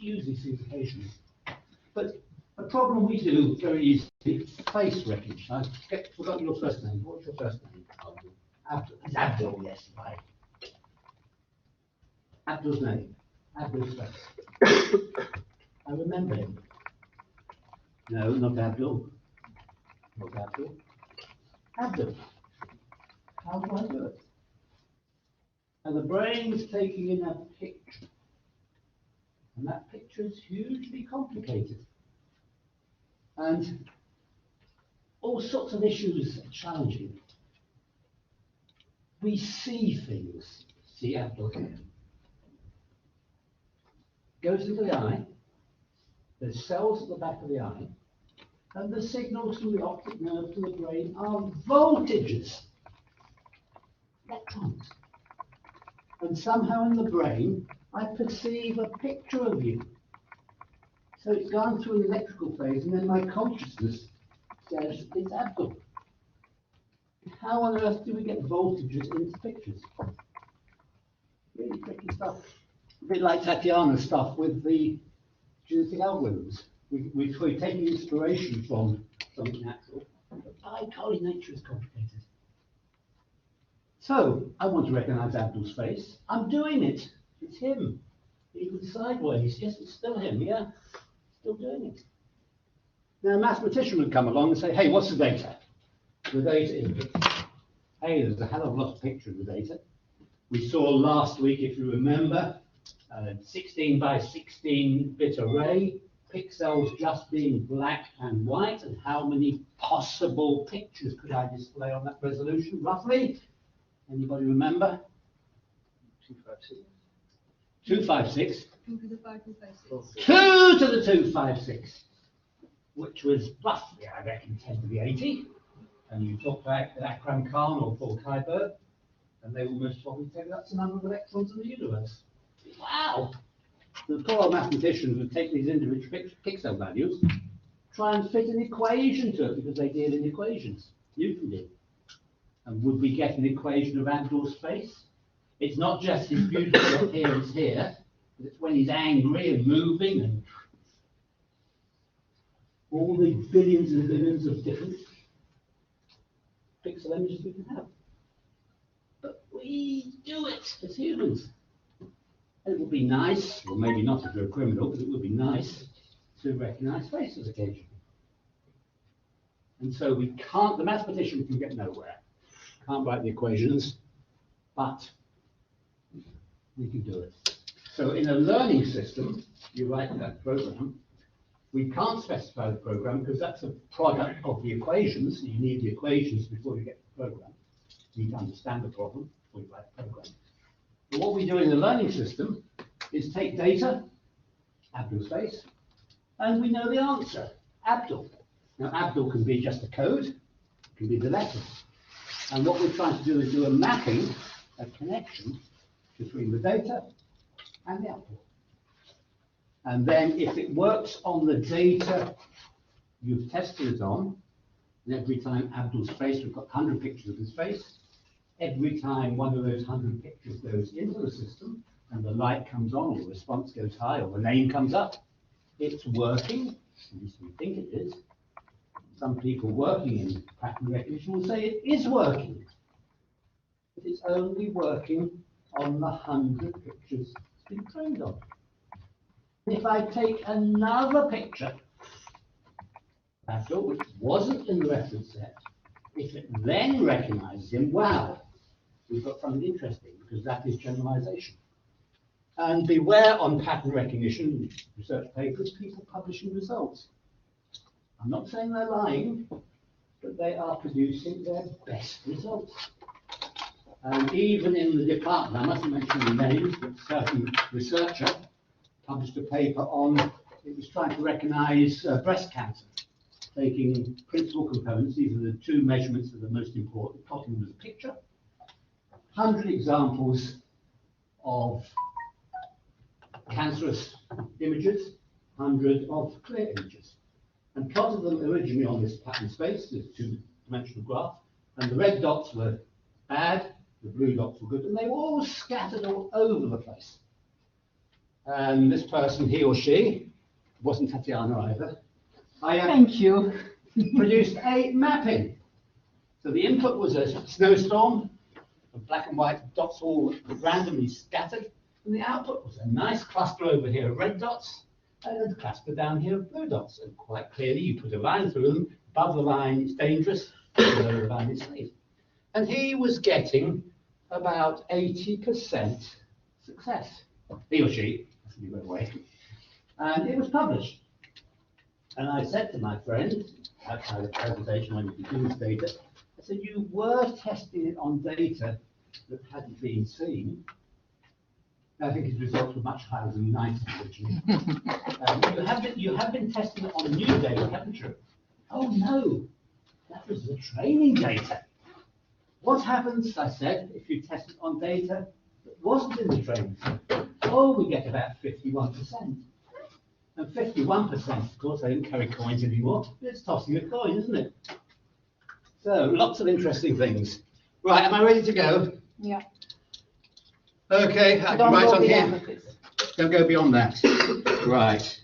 use these things occasionally. But a problem we do very easily, face recognition. I forgot your first name. What's your first name? Abdul. It's Abdul, yes, right. Abdul's name. Abdul's face. I remember him. No, not Abdul. Not Abdul. Abdul. How do I do it? And the brain's taking in a picture. And that picture is hugely complicated. And all sorts of issues are challenging. We see things. See Abdul here. Goes into the eye. There's cells at the back of the eye. And the signals from the optic nerve to the brain are voltages. Electrons. And somehow in the brain, I perceive a picture of you. So it's gone through an electrical phase, and then my consciousness says it's Abdul. How on earth do we get voltages into pictures? Really tricky stuff. A bit like Tatiana's stuff with the genetic algorithms. We're taking inspiration from something natural, but by golly, nature is complicated. So, I want to recognize Abdul's face. I'm doing it. It's him. Even sideways. Yes, it's still him, yeah? Still doing it. Now, a mathematician would come along and say, hey, what's the data? The data is picture. Hey, there's a hell of a lot of picture in the data. We saw last week, if you remember, 16 by 16 bit array, pixels just being black and white, and how many possible pictures could I display on that resolution, roughly? Anybody remember? 256. 256. 2 to the power 256. 2 to the 256, which was roughly, I reckon, 10 to the 80. And you talk about Akram Khan or Paul Kuiper, and they will most probably tell you that's the number of electrons in the universe. Wow! The poor mathematicians would take these individual pixel values, try and fit an equation to it, because they deal in equations. Newton did. And would we get an equation of Abdul's face? It's not just his beautiful appearance here, but it's when he's angry and moving and all the billions and billions of different pixel images we can have. But we do it as humans. And it would be nice, or maybe not if you're a criminal, but it would be nice to recognize faces occasionally. And so we can't, the mathematician can get nowhere. Can't write the equations, but we can do it. So in a learning system, you write that program. We can't specify the program because that's a product of the equations. You need the equations before you get the program. You need to understand the problem before you write the program. But what we do in the learning system is take data, Abdul's face, and we know the answer, Abdul. Now Abdul can be just a code, it can be the letters. And what we're trying to do is do a mapping, a connection between the data and the output. And then if it works on the data you've tested it on, and every time Abdul's face, we've got 100 pictures of his face, every time one of those 100 pictures goes into the system and the light comes on or the response goes high or the name comes up, it's working, at least we think it is. Some people working in pattern recognition will say it is working. But it's only working on the 100 pictures it's been trained on. If I take another picture, Abdul, which wasn't in the reference set, if it then recognizes him, wow, we've got something interesting, because that is generalization. And beware on pattern recognition research papers, people publishing results. I'm not saying they're lying, but they are producing their best results. And even in the department, I mustn't mention the names, but a certain researcher published a paper on, it was trying to recognize breast cancer, taking principal components, these are the two measurements that are most important, plotting them as a picture, 100 examples of cancerous images, 100 of clear images. And plotted them originally on this pattern space, this two-dimensional graph, and the red dots were bad, the blue dots were good, and they were all scattered all over the place. And this person, he or she, wasn't Tatiana either, Thank you. produced a mapping. So the input was a snowstorm of black and white dots all randomly scattered, and the output was a nice cluster over here of red dots, and a cluster down here of blue dots. And quite clearly, you put a line through them. Above the line is dangerous, below the line is safe. And he was getting about 80% success. He or she, that's the other way. And it was published. And I said to my friend, outside the presentation when you do this data, I said, you were testing it on data that hadn't been seen. I think his results were much higher than 90 originally. You have been testing it on new data, haven't you? Oh no, that was the training data. What happens, I said, if you test it on data that wasn't in the training? Oh, we get about 51%. And 51%, of course, they didn't carry coins anymore. It's tossing a coin, isn't it? So, lots of interesting things. Right, am I ready to go? Yeah. Okay, I can write on here. Don't go beyond that. Right.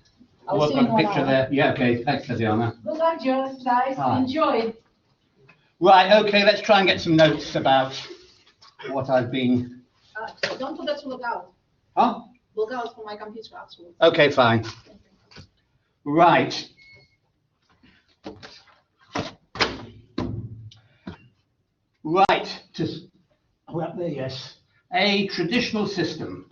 I'll What see you in about 1 picture hour. there? Yeah, okay, thanks, Tatiana. Good luck, guys. Hi. Enjoy. Right, okay, let's try and get some notes about what I've been. Don't forget to look out. Huh? Look out for my computer afterwards. Okay, fine. Right. Right, we're up there, yes. A traditional system.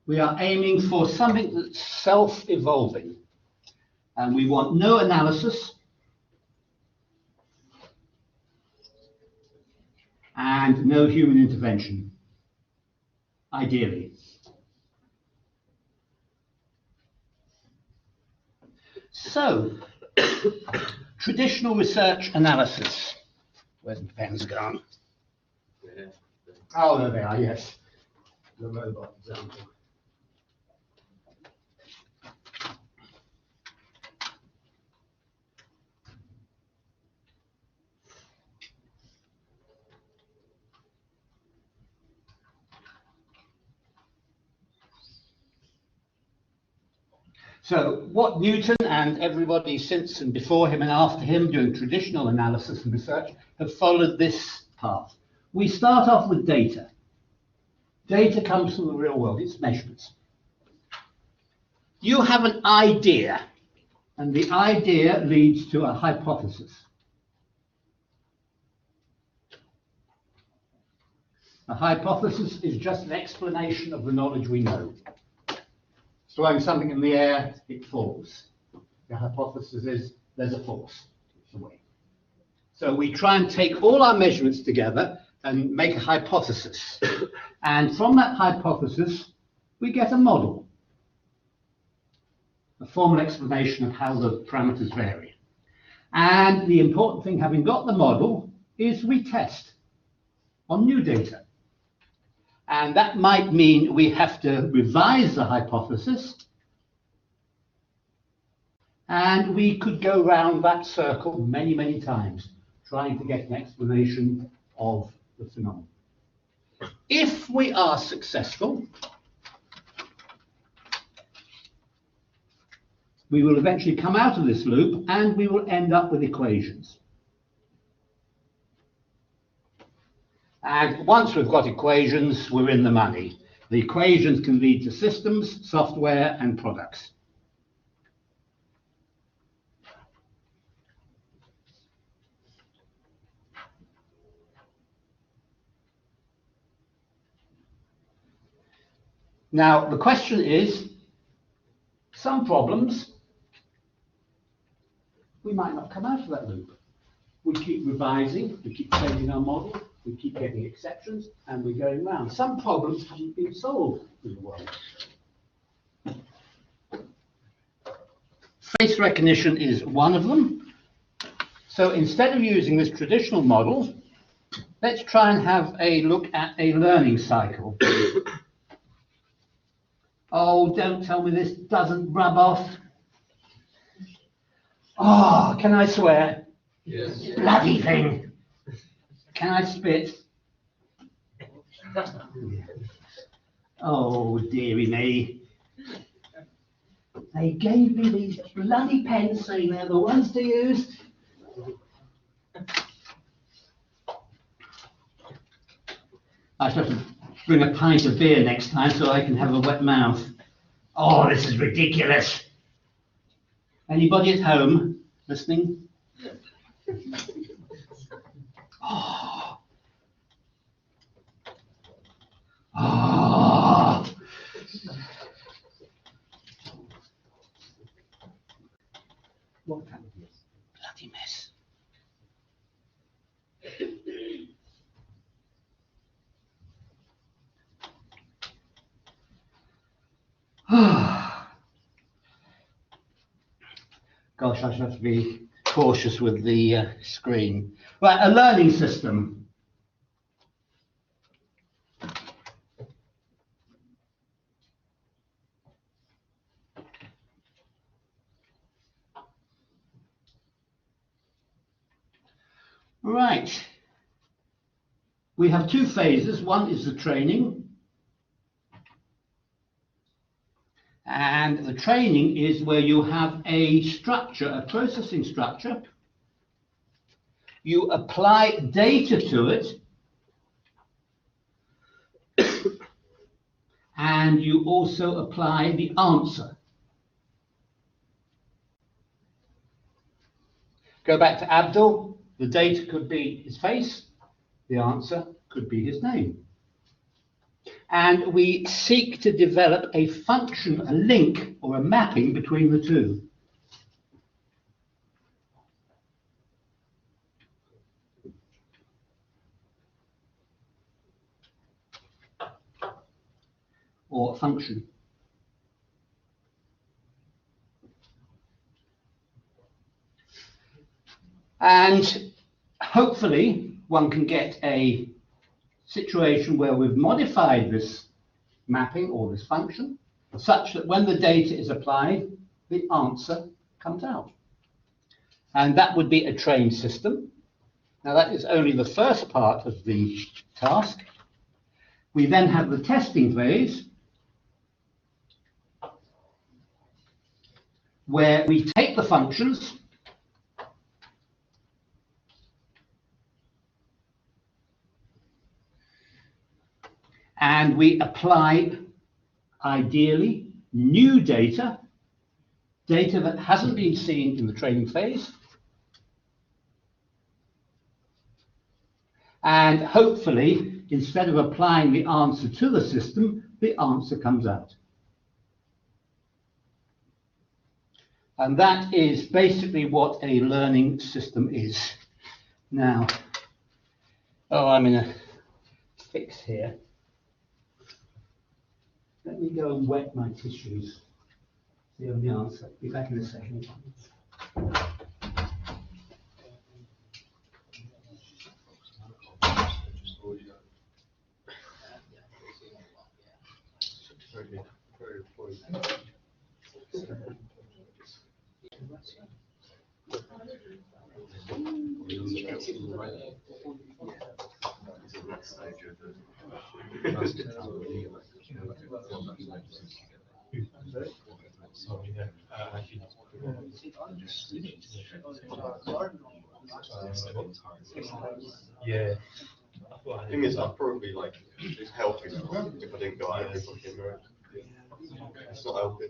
We are aiming for something that's self-evolving. And we want no analysis and no human intervention, ideally. So, traditional research analysis. Where's the pens gone? Oh, there they are, yes. The robot example. So what Newton and everybody since and before him and after him doing traditional analysis and research have followed this path. We start off with data. Data comes from the real world, it's measurements. You have an idea, and the idea leads to a hypothesis. A hypothesis is just an explanation of the knowledge we know. Throwing something in the air, it falls. The hypothesis is there's a force, it's away. So we try and take all our measurements together and make a hypothesis. And from that hypothesis, we get a model, a formal explanation of how the parameters vary. And the important thing, having got the model, is we test on new data. And that might mean we have to revise the hypothesis, and we could go round that circle many, many times, trying to get an explanation of the phenomenon. If we are successful, we will eventually come out of this loop and we will end up with equations. And once we've got equations, we're in the money. The equations can lead to systems, software, and products. Now, the question is, some problems, we might not come out of that loop. We keep revising, we keep changing our model, we keep getting exceptions, and we're going round. Some problems haven't been solved in the world. Face recognition is one of them. So instead of using this traditional model, let's try and have a look at a learning cycle. Oh, don't tell me this doesn't rub off. Oh, can I swear? Yes. Bloody thing. Can I spit? Oh, dearie me. They gave me these bloody pens saying they're the ones to use. I shall have to bring a pint of beer next time so I can have a wet mouth. Oh, this is ridiculous. Anybody at home listening? Oh. Oh. What kind of mess? Bloody mess. Gosh, I should have to be cautious with the screen. Right, a learning system. Right. We have two phases. One is the training. And the training is where you have a structure, a processing structure. You apply data to it. And you also apply the answer. Go back to Abdul. The data could be his face. The answer could be his name. And we seek to develop a function, a link or a mapping between the two. Or a function. And hopefully one can get a situation where we've modified this mapping or this function such that when the data is applied, the answer comes out. And that would be a trained system. Now that is only the first part of the task. We then have the testing phase, where we take the functions and we apply, ideally, new data, data that hasn't been seen in the training phase, and hopefully, instead of applying the answer to the system, the answer comes out. And that is basically what a learning system is. Now, I'm in a fix here. Let me go and wet my tissues. See the answer. Be back in a second. Yeah. The thing is, I'd probably like it's helping if I didn't go out and fucking right. It's not helping.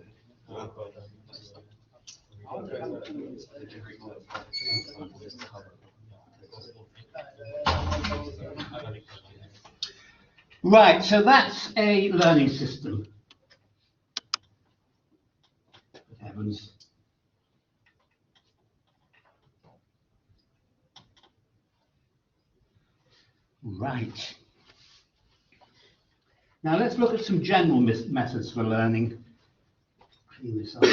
Right, so that's a learning system. Good heavens. Right. Now let's look at some general methods for learning. Clean this up.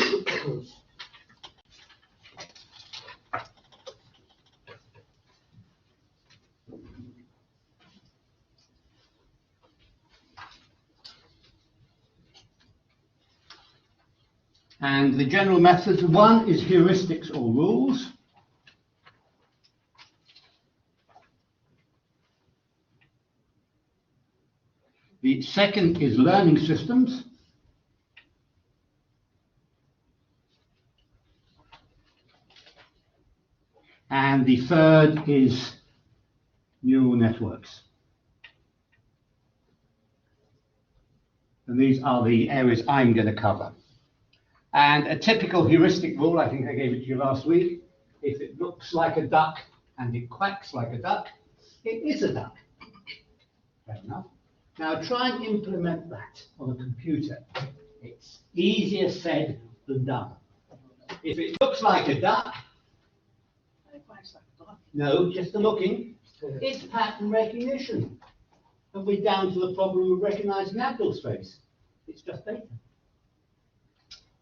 And the general methods, one is heuristics or rules. The second is learning systems. And the third is neural networks. And these are the areas I'm going to cover. And a typical heuristic rule, I think I gave it to you last week, if it looks like a duck and it quacks like a duck, it is a duck. Fair enough. Now try and implement that on a computer. It's easier said than done. If it looks like a duck, no, just the looking, it's pattern recognition. And we're down to the problem of recognizing Abdul's face. It's just data.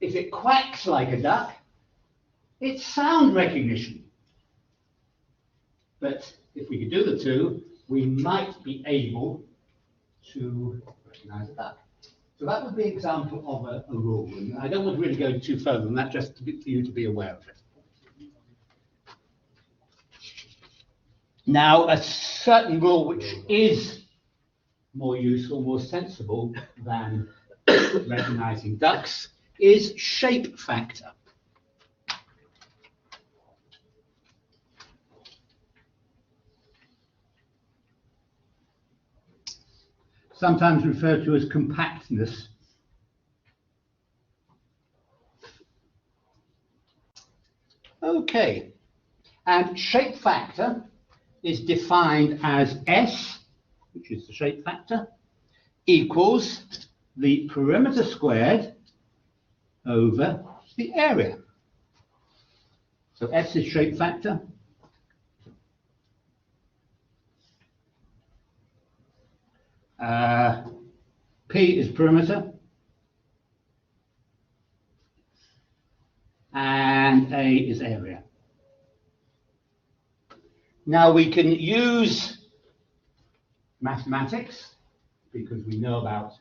If it quacks like a duck, it's sound recognition. But if we could do the two, we might be able to recognize a duck. So that would be an example of a rule. And I don't want to really go too further than that, just for you to be aware of it. Now, a certain rule which is more useful, more sensible than recognizing ducks is shape factor. Sometimes referred to as compactness. Okay, and shape factor is defined as S, which is the shape factor, equals the perimeter squared over the area. So S is shape factor. P is perimeter. And A is area. Now we can use mathematics because we know about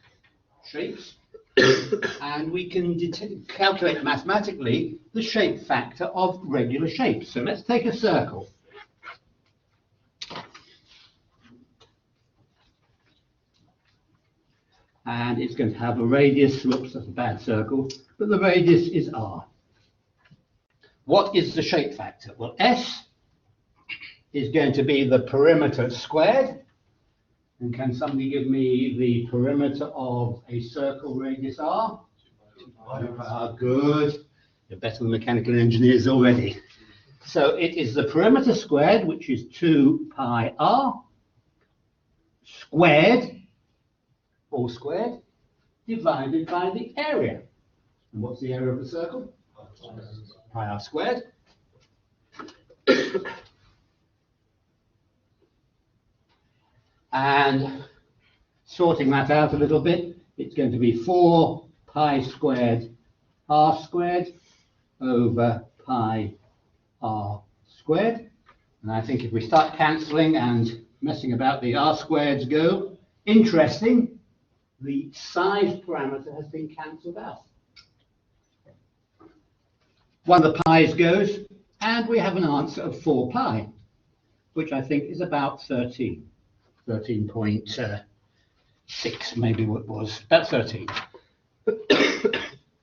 shapes, and we can calculate mathematically the shape factor of regular shapes. So let's take a circle. And it's going to have a radius, whoops, that's a bad circle, but the radius is R. What is the shape factor? Well, S is going to be the perimeter squared. And can somebody give me the perimeter of a circle radius R? Good. You're better than mechanical engineers already. So it is the perimeter squared, which is 2 pi R, squared, all squared, divided by the area. And what's the area of the circle? Pi R squared. And sorting that out a little bit, it's going to be 4 pi squared R squared over pi R squared. And I think if we start cancelling and messing about, the R squareds go. Interesting, the size parameter has been cancelled out. One of the pi's goes, and we have an answer of 4 pi, which I think is about 13. 13.6, maybe what it was, about 13.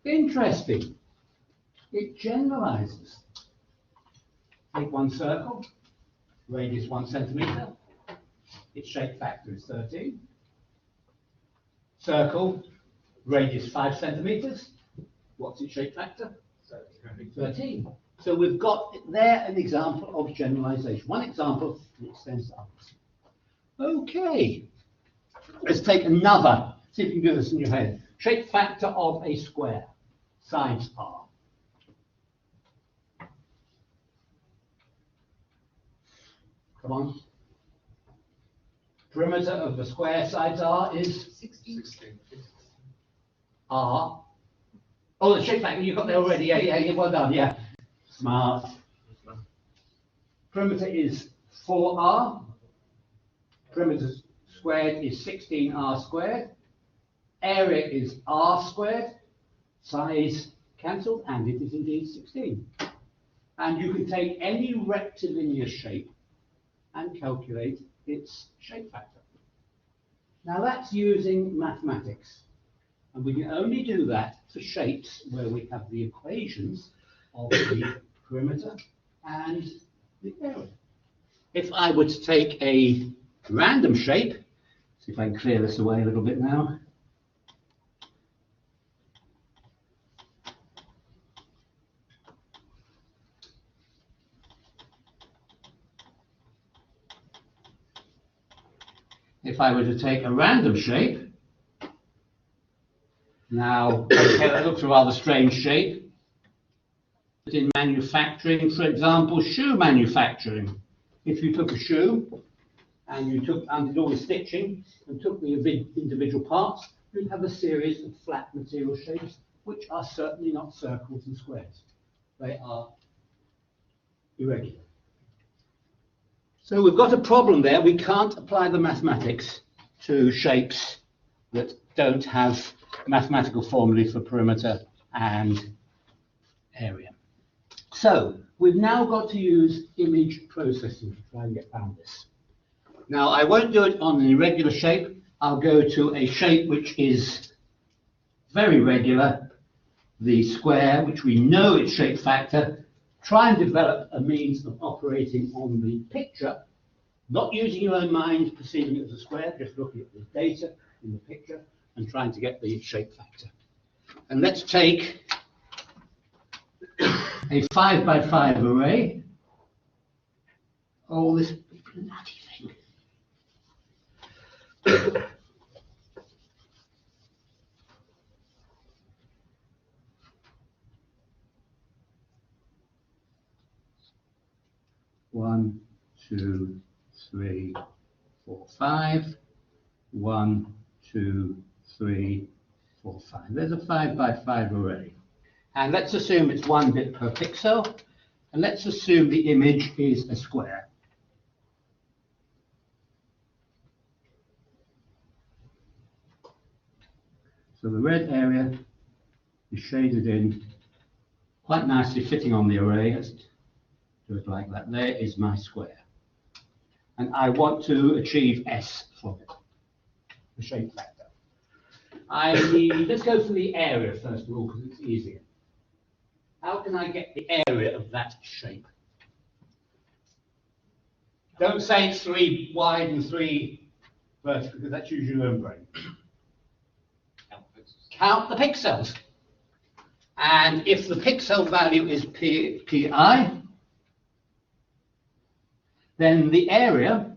Interesting. It generalizes. Take one circle, radius 1 centimeter, its shape factor is 13. Circle, radius 5 centimeters, what's its shape factor? 13. So we've got there an example of generalization. One example that extends to others. Okay, let's take another, see if you can do this in your head. Shape factor of a square, sides R. Come on. Perimeter of the square, sides R is 16. R. Oh, the shape factor, you got there already. Yeah, well done, yeah. Smart. Perimeter is 4R. Perimeter squared is 16R squared. Area is R squared. Size cancelled, and it is indeed 16. And you can take any rectilinear shape and calculate its shape factor. Now that's using mathematics. And we can only do that for shapes where we have the equations of the perimeter and the area. If I were to take a random shape, see if I can clear this away a little bit now. If I were to take a random shape, now, okay, that looks a rather strange shape. In manufacturing, for example, shoe manufacturing, if you took a shoe and you took undid all the stitching and took the individual parts, you'd have a series of flat material shapes, which are certainly not circles and squares. They are irregular. So we've got a problem there. We can't apply the mathematics to shapes that don't have mathematical formulae for perimeter and area. So we've now got to use image processing to try and get around this. Now I won't do it on an irregular shape. I'll go to a shape which is very regular, the square, which we know its shape factor. Try and develop a means of operating on the picture, not using your own mind, perceiving it as a square, just looking at the data in the picture and trying to get the shape factor. And let's take a 5 by 5 array. Oh, this bloody thing. One, 2, 3, 4, 5. 1, 2, 3, 4, 5. There's a 5 by 5 array. And let's assume it's 1 bit per pixel. And let's assume the image is a square. So the red area is shaded in quite nicely, fitting on the array. Let's do it like that. There is my square. And I want to achieve S from it, the shape factor. Let's go for the area first of all, because it's easier. How can I get the area of that shape? Don't say it's 3 wide and 3 vertical, because that's usually your own brain. Count the pixels. And if the pixel value is pi, then the area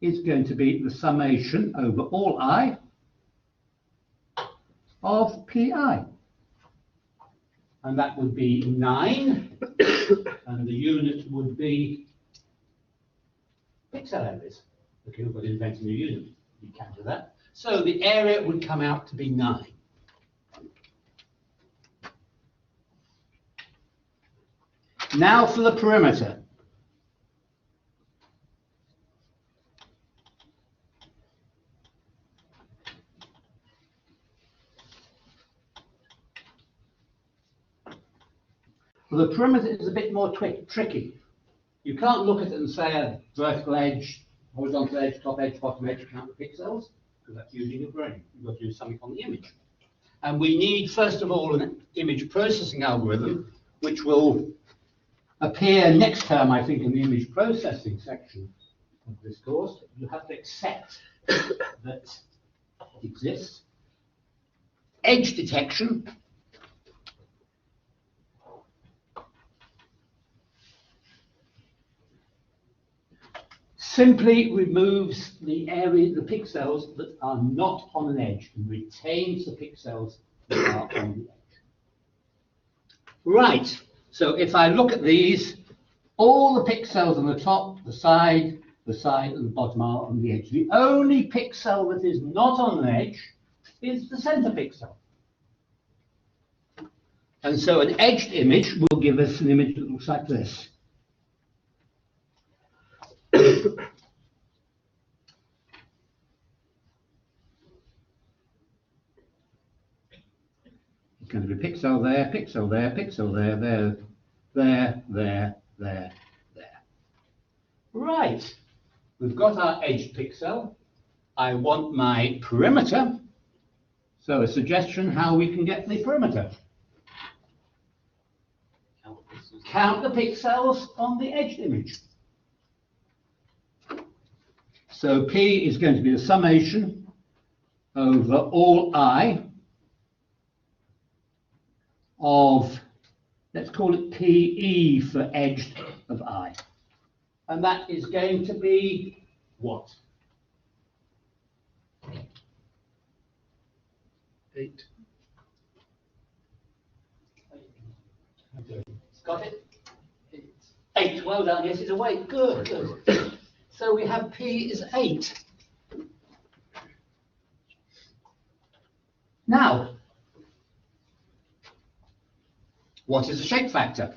is going to be the summation over all I of pi. And that would be 9, and the unit would be pixel areas. Okay, we've got to invent a new unit. You can do that. So the area would come out to be 9. Now for the perimeter. Well, the perimeter is a bit more tricky. You can't look at it and say a vertical edge, horizontal edge, top edge, bottom edge, count the pixels, because that's using your brain. You've got to do something on the image. And we need, first of all, an image processing algorithm, which will appear next term, I think, in the image processing section of this course. You have to accept that it exists. Edge detection. Simply removes the area, the pixels that are not on an edge, and retains the pixels that are on the edge. Right, so if I look at these, all the pixels on the top, the side, and the bottom are on the edge. The only pixel that is not on an edge is the center pixel. And so an edged image will give us an image that looks like this. It's going to be pixel there, pixel there, pixel there, there. Right, we've got our edged pixel. I want my perimeter. So a suggestion how we can get the perimeter. Count the pixels on the edge image. So P is going to be the summation over all I of, let's call it PE for edge of I. And that is going to be what? 8. Got it? 8. Well done. Yes, it's awake. Good, good. So we have P is 8. Now, what is the shape factor?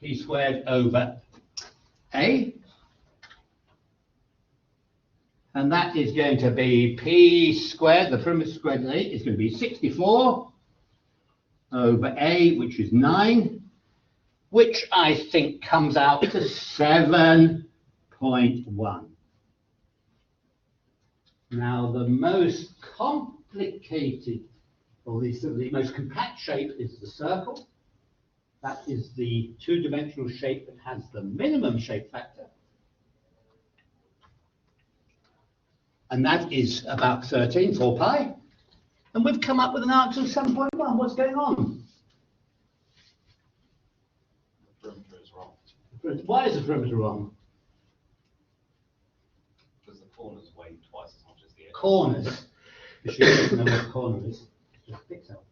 P squared over A. And that is going to be P squared, the perimeter squared of A is going to be 64 over A, which is 9, which I think comes out to 7.1. Now, the most complicated, or the most compact shape is the circle. That is the two-dimensional shape that has the minimum shape factor. And that is about 13, 4 pi. And we've come up with an answer of 7.1. What's going on? The perimeter is wrong. Why is the perimeter wrong? Because the corners weigh twice as much as the edge. Corners. You should know what a corner is. It's just a pixel.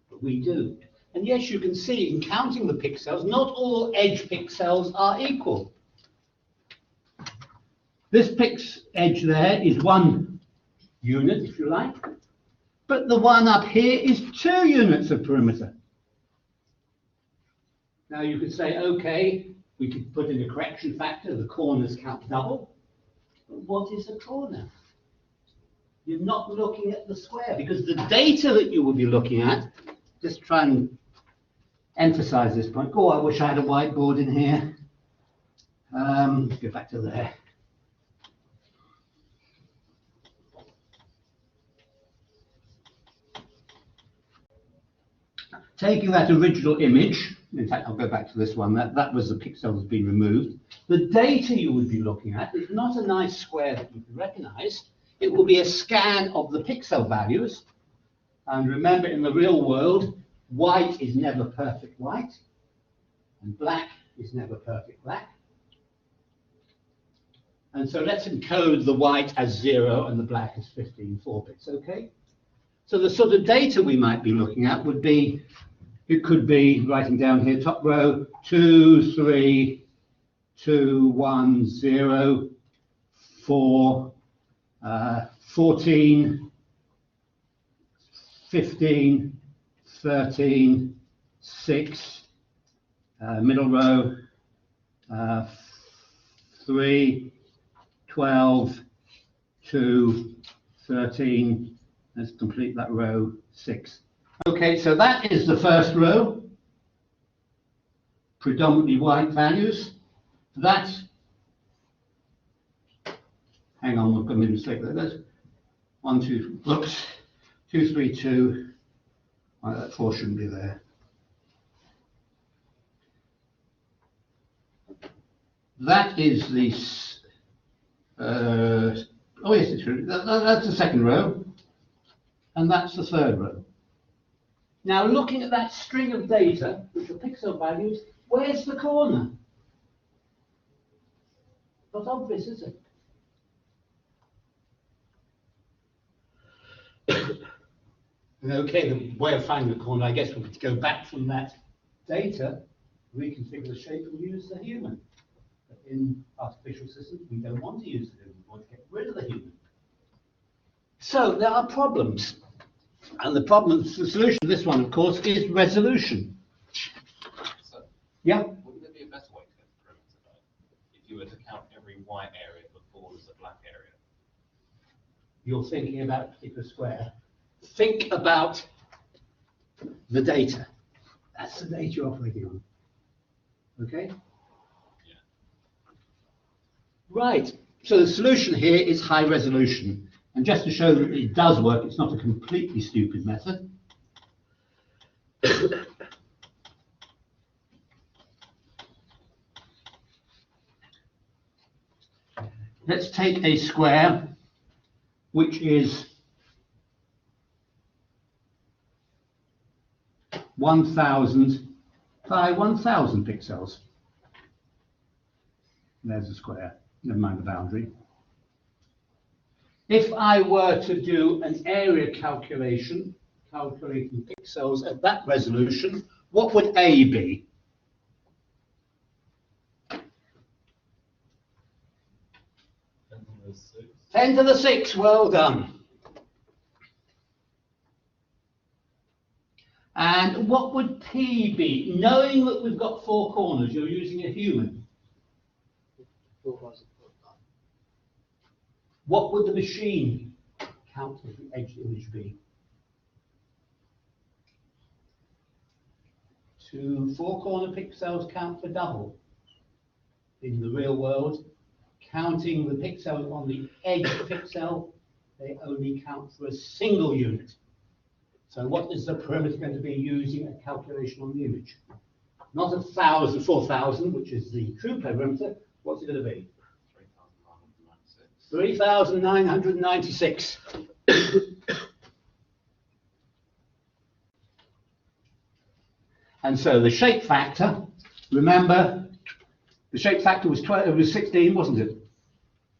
But we do. And yes, you can see in counting the pixels, not all edge pixels are equal. This edge there is 1 unit, if you like, but the one up here is 2 units of perimeter. Now you could say, okay, we could put in a correction factor, the corners count double. But what is a corner? You're not looking at the square, because the data that you will be looking at, just try and emphasize this point. Oh, I wish I had a whiteboard in here. Let's go back to there. Taking that original image, in fact, I'll go back to this one, that was the pixel that's been removed. The data you would be looking at is not a nice square that you can recognize. It will be a scan of the pixel values. And remember, in the real world, white is never perfect white, and black is never perfect black. And so let's encode the white as 0 and the black as 15 4-bits, okay? So the sort of data we might be looking at would be, it could be, writing down here, top row, 2, 3, 2, 1, 0, 4, 14, 15, 13, 6, middle row, 3, 12, 2, 13, let's complete that row, 6. Okay, so that is the first row, predominantly white values. That, hang on, we've got a mistake there. There's 1, 2, whoops, 2, 3, 2. That 4 shouldn't be there. That is the, oh yes, it's true. That's the second row, and that's the third row. Now, looking at that string of data, which are pixel values, where's the corner? Not obvious, is it? Okay, the way of finding the corner, I guess we could go back from that data, reconfigure the shape, and use the human. But in artificial systems, we don't want to use the human, we want to get rid of the human. So there are problems. And the solution to this one, of course, is resolution. So, Yeah? wouldn't there be a better way to get the perimeter though? If you were to count every white area before there's a black area? You're thinking about a particular square. Think about the data. That's the data you're operating on. Okay? Right, so the solution here is high resolution. And just to show that it does work, it's not a completely stupid method. Let's take a square which is 1000 by 1000 pixels. There's the square, never mind the boundary. If I were to do an area calculation, calculating pixels at that resolution, what would A be? 10 to the 6, well done. And what would P be? Knowing that we've got 4 corners, you're using a human. What would the machine count as the edge image be? 2 4-corner pixels count for double. In the real world, counting the pixels on the edge pixel, they only count for a single unit. So what is the perimeter going to be using a calculation on the image? Not 1,000, 4,000, which is the true perimeter. What's it going to be? 3,996. And so the shape factor, remember, the shape factor was 12, it was 16, wasn't it?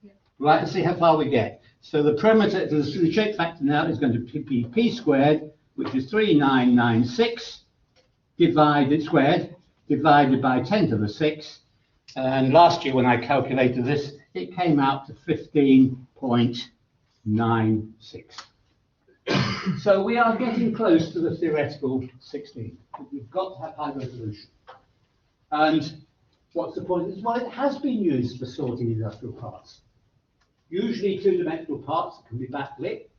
Yeah. Right, let's see how far we get. So the perimeter, the shape factor now is going to be p squared, which is 3996 squared, divided by 10 to the 6. And last year when I calculated this, it came out to 15.96. So we are getting close to the theoretical 16. We've got to have high resolution. And what's the point? Well, it has been used for sorting industrial parts. Usually 2-dimensional parts can be backlit.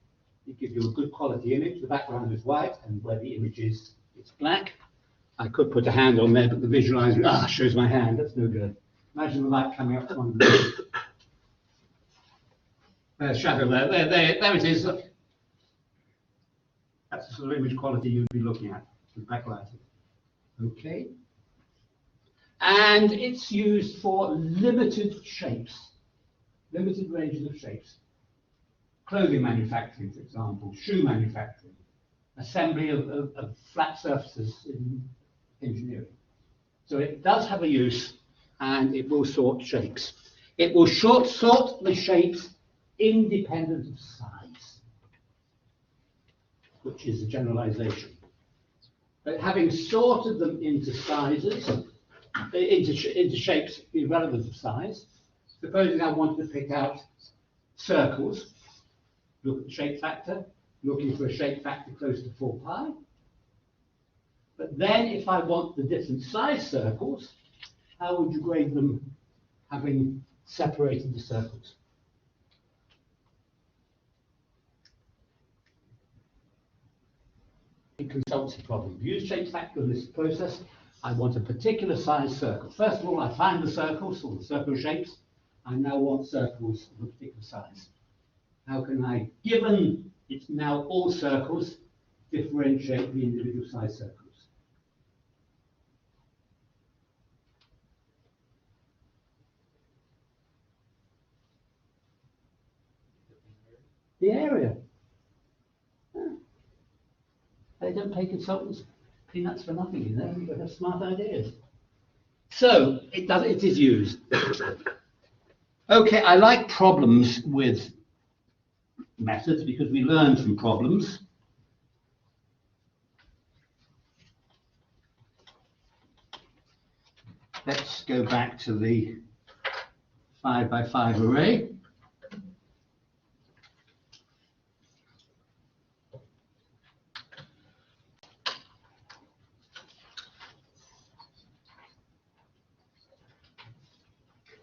It gives you a good quality image. The background is white, and where the image is, it's black. I could put a hand on there, but the visualizer shows my hand. That's no good. Imagine the light coming up from under the there's shadow there. There it is. Look. That's the sort of image quality you'd be looking at with backlighting. Okay. And it's used for limited shapes, limited ranges of shapes. Clothing manufacturing, for example, shoe manufacturing, assembly of flat surfaces in engineering. So it does have a use, and it will sort shapes. It will sort the shapes independent of size, which is a generalization. But having sorted them into sizes, into shapes irrelevant of size, supposing I wanted to pick out circles, look at the shape factor, looking for a shape factor close to 4 pi. But then if I want the different size circles, how would you grade them having separated the circles? A consultancy problem. Use shape factor in this process. I want a particular size circle. First of all, I find the circles, or the circle shapes. I now want circles of a particular size. How can I, given it's now all circles, differentiate the individual size circles? The area. They don't pay consultants peanuts for nothing, you know. They have smart ideas. So it is used. Okay, I like problems with methods because we learn from problems. Let's go back to the 5 by 5 array.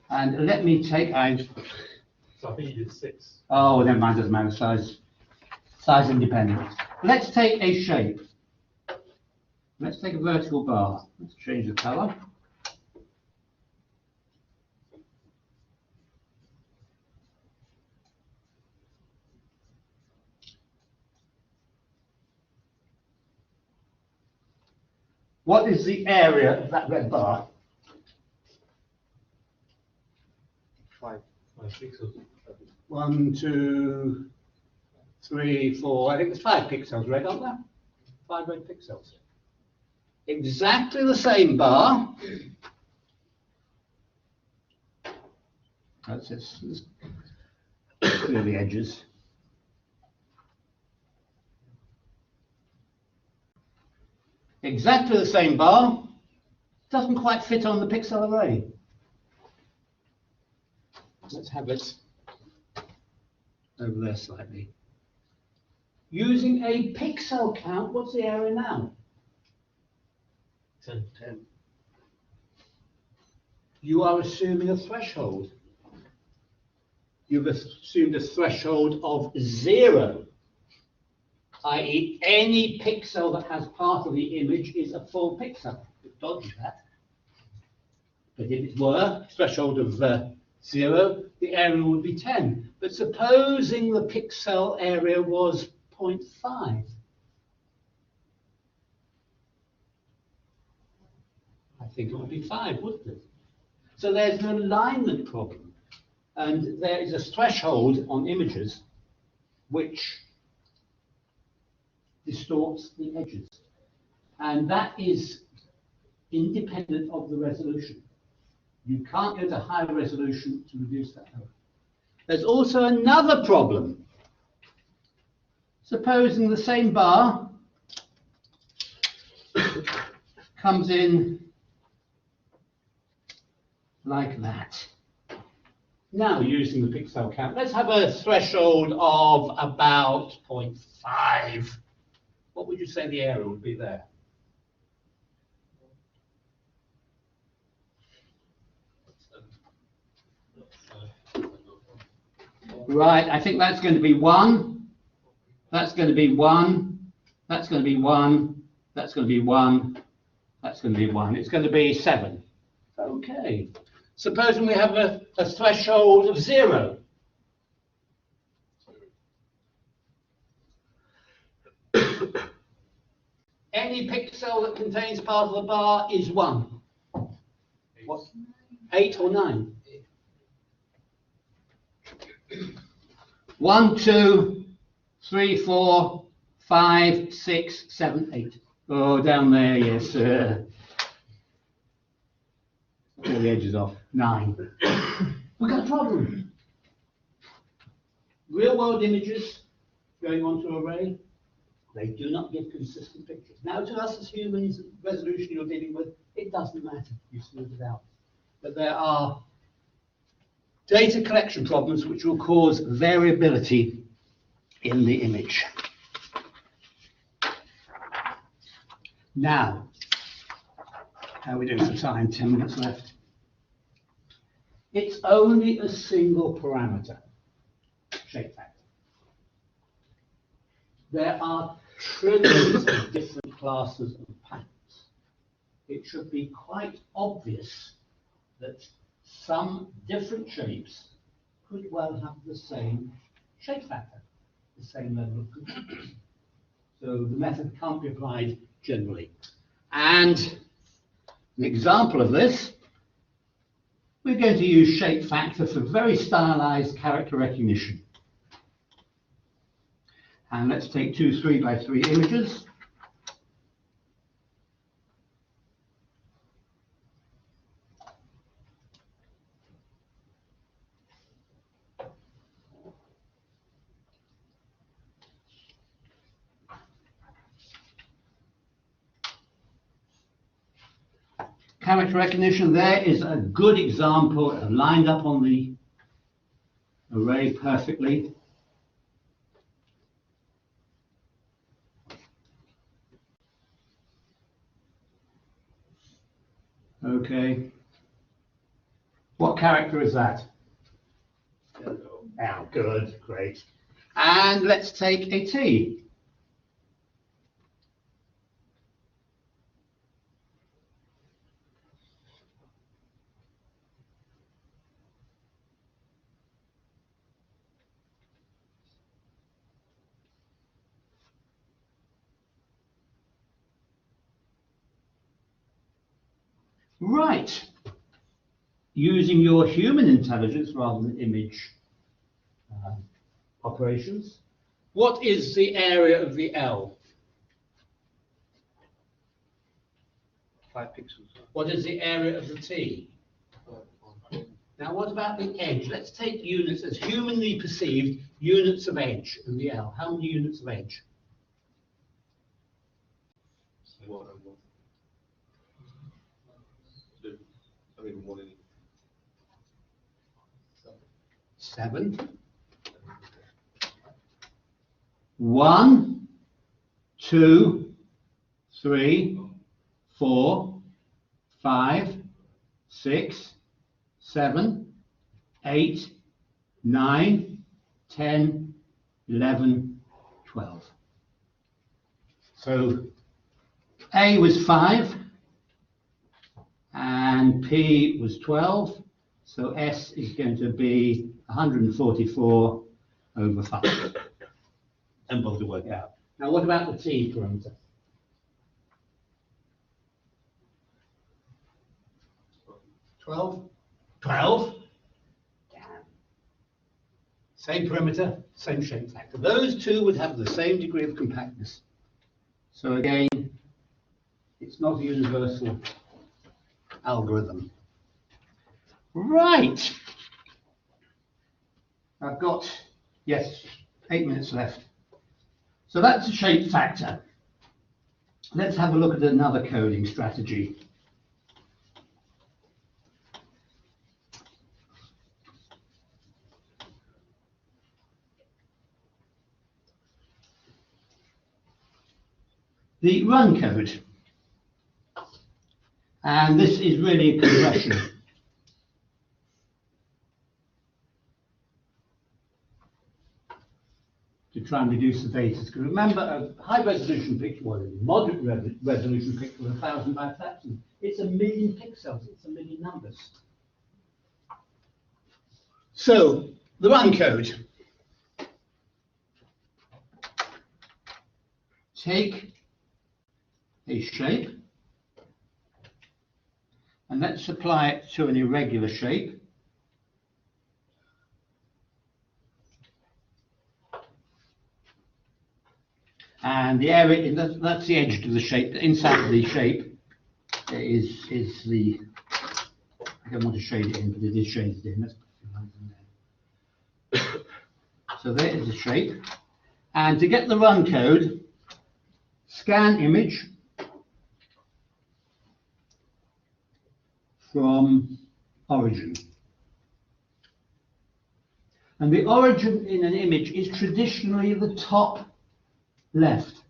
And let me take, So I think you did 6. oh, never mind, doesn't matter, size independent. Let's take a shape. Let's take a vertical bar. Let's change the color. What is the area of that red bar? 5. 5 pixels. 1, 2, 3, 4. I think there's 5 pixels red, aren't there? 5 red pixels. Exactly the same bar. That's it. Let's clear the edges. Exactly the same bar. Doesn't quite fit on the pixel array. Let's have it over there slightly. Using a pixel count, what's the area now? 10. You are assuming a threshold. You've assumed a threshold of 0, i.e. any pixel that has part of the image is a full pixel. It dodges that. But if it were threshold of 0, the area would be 10. But supposing the pixel area was 0.5, I think it would be 5, wouldn't it? So there's an alignment problem. And there is a threshold on images which distorts the edges. And that is independent of the resolution. You can't go to higher resolution to reduce that error. There's also another problem. Supposing the same bar comes in like that. Now, using the pixel count, let's have a threshold of about 0.5. What would you say the area would be there? Right, I think that's going to be 1. That's going to be 1. That's going to be 1. That's going to be 1. That's going to be 1. It's going to be 7. Okay. Supposing we have a threshold of 0. Any pixel that contains part of the bar is 1. What? 8 or 9? 1, 2, 3, 4, 5, 6, 7, 8. Oh, down there, yes. Pull the edges off. 9. We've got a problem. Real-world images going onto array, they do not give consistent pictures. Now, to us as humans, resolution you're dealing with, it doesn't matter. You smooth it out. But there are data collection problems which will cause variability in the image. Now, how are we doing for time? 10 minutes left. It's only a single parameter, shape factor. There are trillions of different classes of patterns. It should be quite obvious that some different shapes could well have the same shape factor, the same level of complexity. So the method can't be applied generally. And an example of this, we're going to use shape factor for very stylized character recognition. And let's take 2 3x3 images. Character recognition there is a good example, lined up on the array perfectly. Okay. What character is that? Oh, good, great. And let's take a T. Right. Using your human intelligence rather than image operations, what is the area of the L? 5 pixels. What is the area of the T? Now, what about the edge? Let's take units as humanly perceived units of edge in the L. How many units of edge? 1 and 1. 2. I mean 1 in 7. 1, 2, 3, 4, 5, 6, 7, 8, 9, 10, 11, 12. So A was 5 and P was 12. So S is going to be 144 over 5. And bother to work it out. Now, what about the T parameter? 12? 12? Damn. Same perimeter, same shape factor. Those two would have the same degree of compactness. So again, it's not a universal algorithm. Right. I've got, yes, 8 minutes left. So that's a shape factor. Let's have a look at another coding strategy. The run code. And this is really a compression. To try and reduce the data. Because remember, a high resolution picture, well, a moderate resolution picture with 1,000 by 1,000, it's 1,000,000 pixels, it's 1,000,000 numbers. So, the run code. Take a shape, and let's apply it to an irregular shape. And the area, that's the edge of the shape. The inside of the shape is the, I don't want to shade it in, but it is shaded in. Let's put a few lines in there. So there is the shape. And to get the run code, scan image from origin. And the origin in an image is traditionally the top left.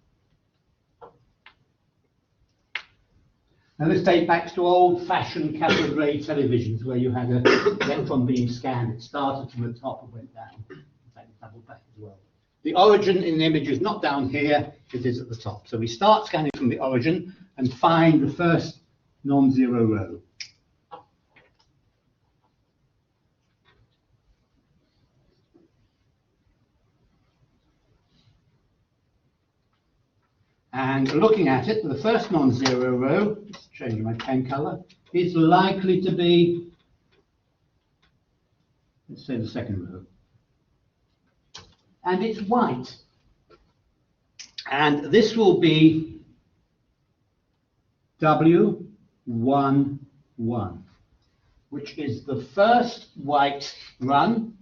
Now this dates back to old-fashioned cathode ray televisions where you had an electron beam scanned. It started from the top and went down. In fact, it doubled back as well. The origin in the image is not down here, it is at the top. So we start scanning from the origin and find the first non-zero row. And looking at it, the first non-zero row, just changing my pen color, is likely to be, let's say the second row. And it's white. And this will be W11, which is the first white run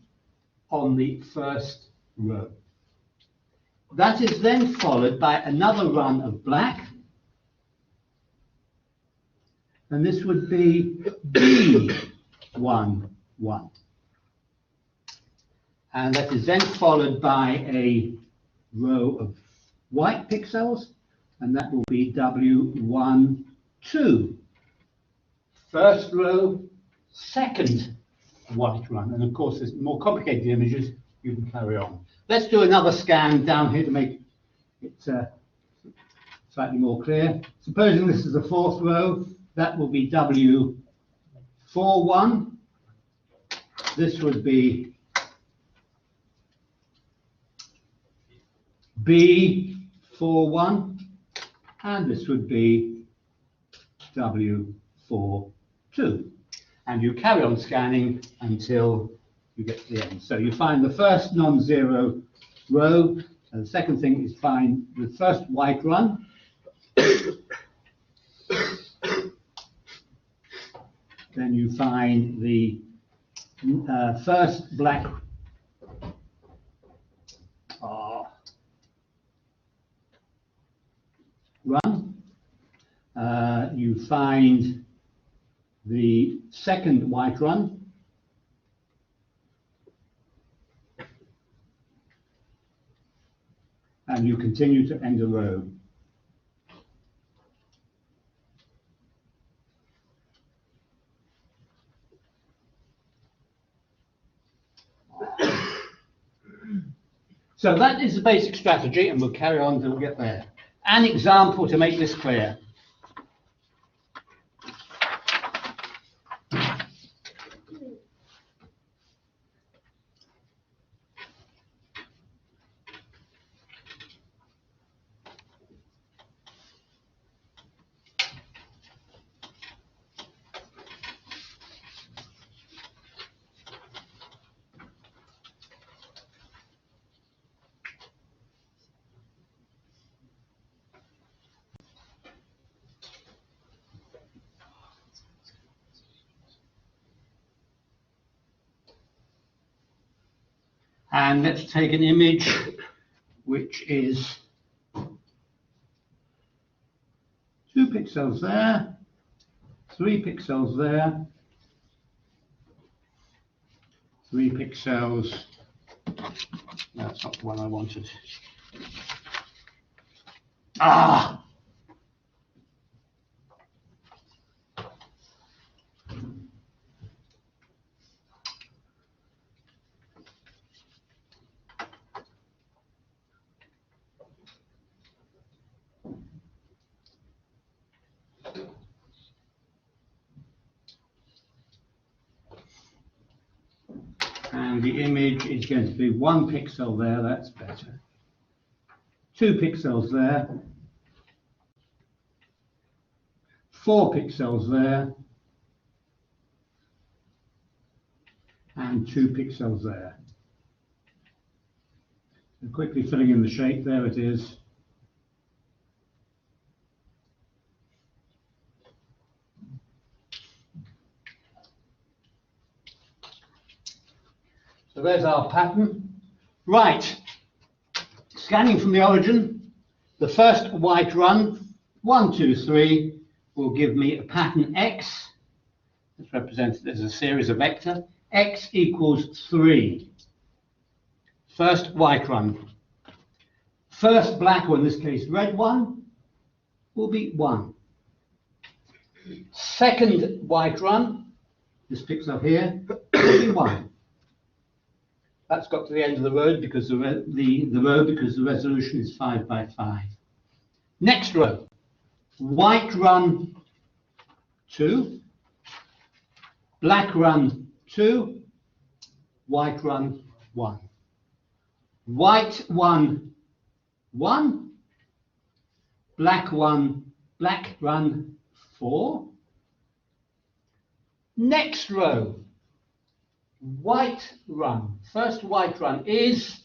on the first row. That is then followed by another run of black, and this would be B11. And that is then followed by a row of white pixels, and that will be W12. First row, second white run, and of course, there's more complicated images, you can carry on. Let's do another scan down here to make it slightly more clear. Supposing this is the fourth row, that will be W41. This would be B41, and this would be W42. 2. And you carry on scanning until you get to the end. So you find the first non-zero row, and the second thing is find the first white run. Then you find the first black run. You find the second white run. And you continue to end a row. So that is the basic strategy, and we'll carry on until we get there. An example to make this clear. And let's take an image which is 2 pixels there, 3 pixels there, 3 pixels. That's not the one I wanted. Ah! And the image is going to be 1 pixel there, that's better. 2 pixels there. 4 pixels there. And 2 pixels there. And quickly filling in the shape, there it is. So there's our pattern. Right, scanning from the origin, the first white run, 1, 2, 3, will give me a pattern X. It's represented as a series of vector. X equals 3. First white run. First black, or in this case red one, will be 1. Second white run, this picks up here, will be 1. That's got to the end of the road because the resolution is 5 by 5. Next row, white run 2, black run 2, white run 1. White 1, 1, black run 4. Next row, white run. First white run is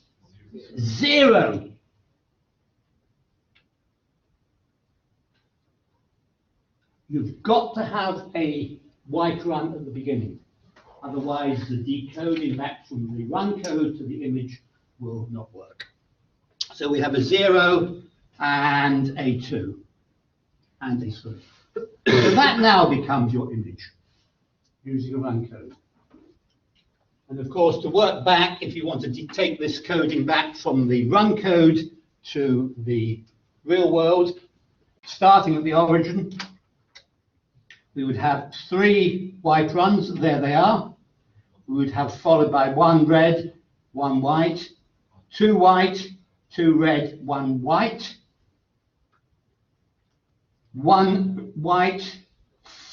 0. You've got to have a white run at the beginning. Otherwise, the decoding back from the run code to the image will not work. So we have a 0 and a 2 and a 3. So that now becomes your image using a run code. And of course, to work back, if you want to take this coding back from the run code to the real world, starting at the origin, we would have 3 white runs. There they are. We would have followed by 1 red, 1 white, 2 white, 2 red, 1 white, 1 white,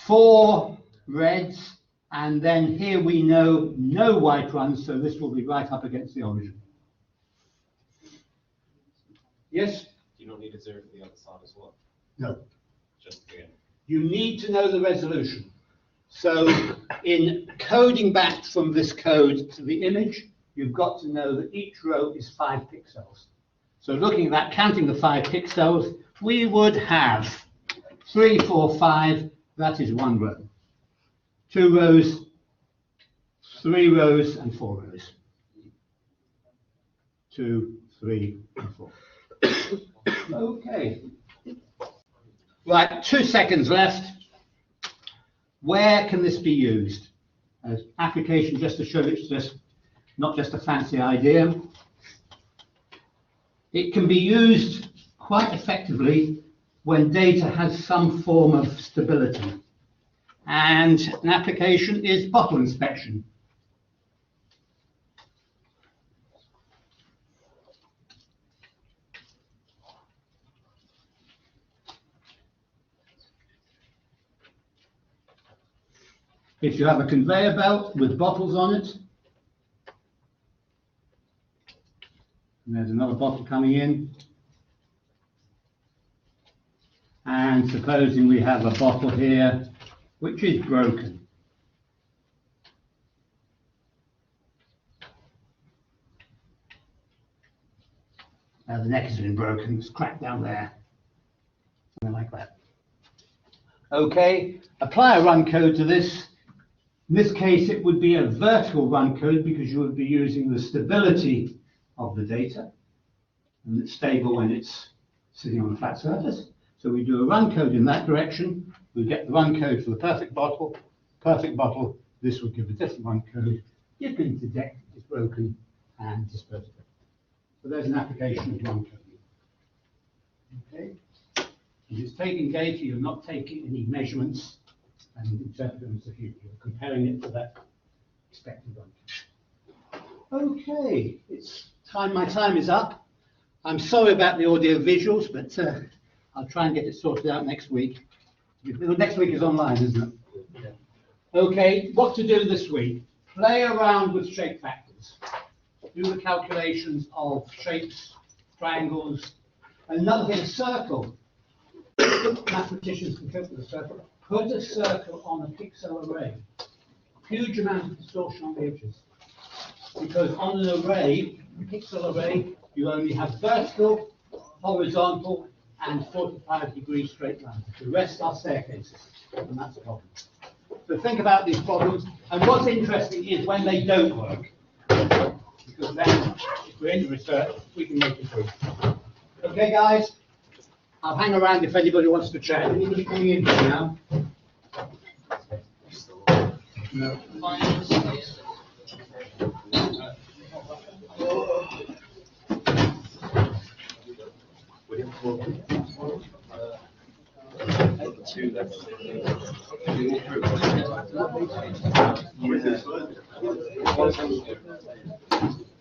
4 reds, and then here we know no white runs, so this will be right up against the origin. Yes? You don't need a 0 for the other side as well. No. Just the end. You need to know the resolution. So in coding back from this code to the image, you've got to know that each row is 5 pixels. So looking at that, counting the 5 pixels, we would have 3, 4, 5, that is 1 row. 2 rows, 3 rows, and 4 rows. 2, 3, and 4. Okay. Right, 2 seconds left. Where can this be used? As application, just to show it's just not just a fancy idea. It can be used quite effectively when data has some form of stability. And an application is bottle inspection. If you have a conveyor belt with bottles on it, and there's another bottle coming in, and supposing we have a bottle here which is broken. Now the neck has been broken, it's cracked down there, something like that. Okay, apply a run code to this. In this case, it would be a vertical run code because you would be using the stability of the data, and it's stable when it's sitting on a flat surface. So we do a run code in that direction. We get the run code for the perfect bottle. This will give a different run code. You can detect it's broken and dispose of it. So there's an application of run coding. Okay. If it's taking data, you're not taking any measurements and interpret them as a human. You're comparing it to that expected run. Okay, it's time. My time is up. I'm sorry about the audio visuals, but I'll try and get it sorted out next week. Next week is online, isn't it? Okay, what to do this week? Play around with shape factors. Do the calculations of shapes, triangles. Another thing, a circle. Mathematicians can cope with a circle. Put a circle on a pixel array. Huge amount of distortion on the edges. Because on an array, a pixel array, you only have vertical, horizontal, and 45-degree straight lines. The rest are staircases, and that's a problem. So think about these problems, and what's interesting is when they don't work. Because then, if we're into research, we can make it through. Okay, guys? I'll hang around if anybody wants to chat. Anybody coming in here now? No.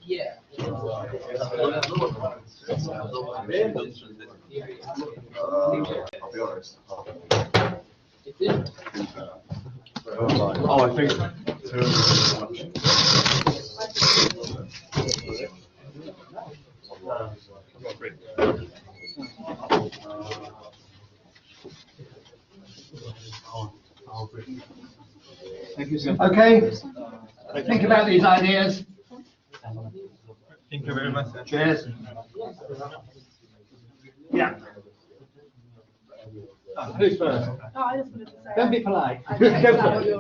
Yeah. I'll be honest. Oh, I think Thank you, sir. Okay. Think about these ideas. Thank you very much. Cheers. Yeah. Who's first? No, I just wanted to say. Don't be polite. I Go checked for out it. your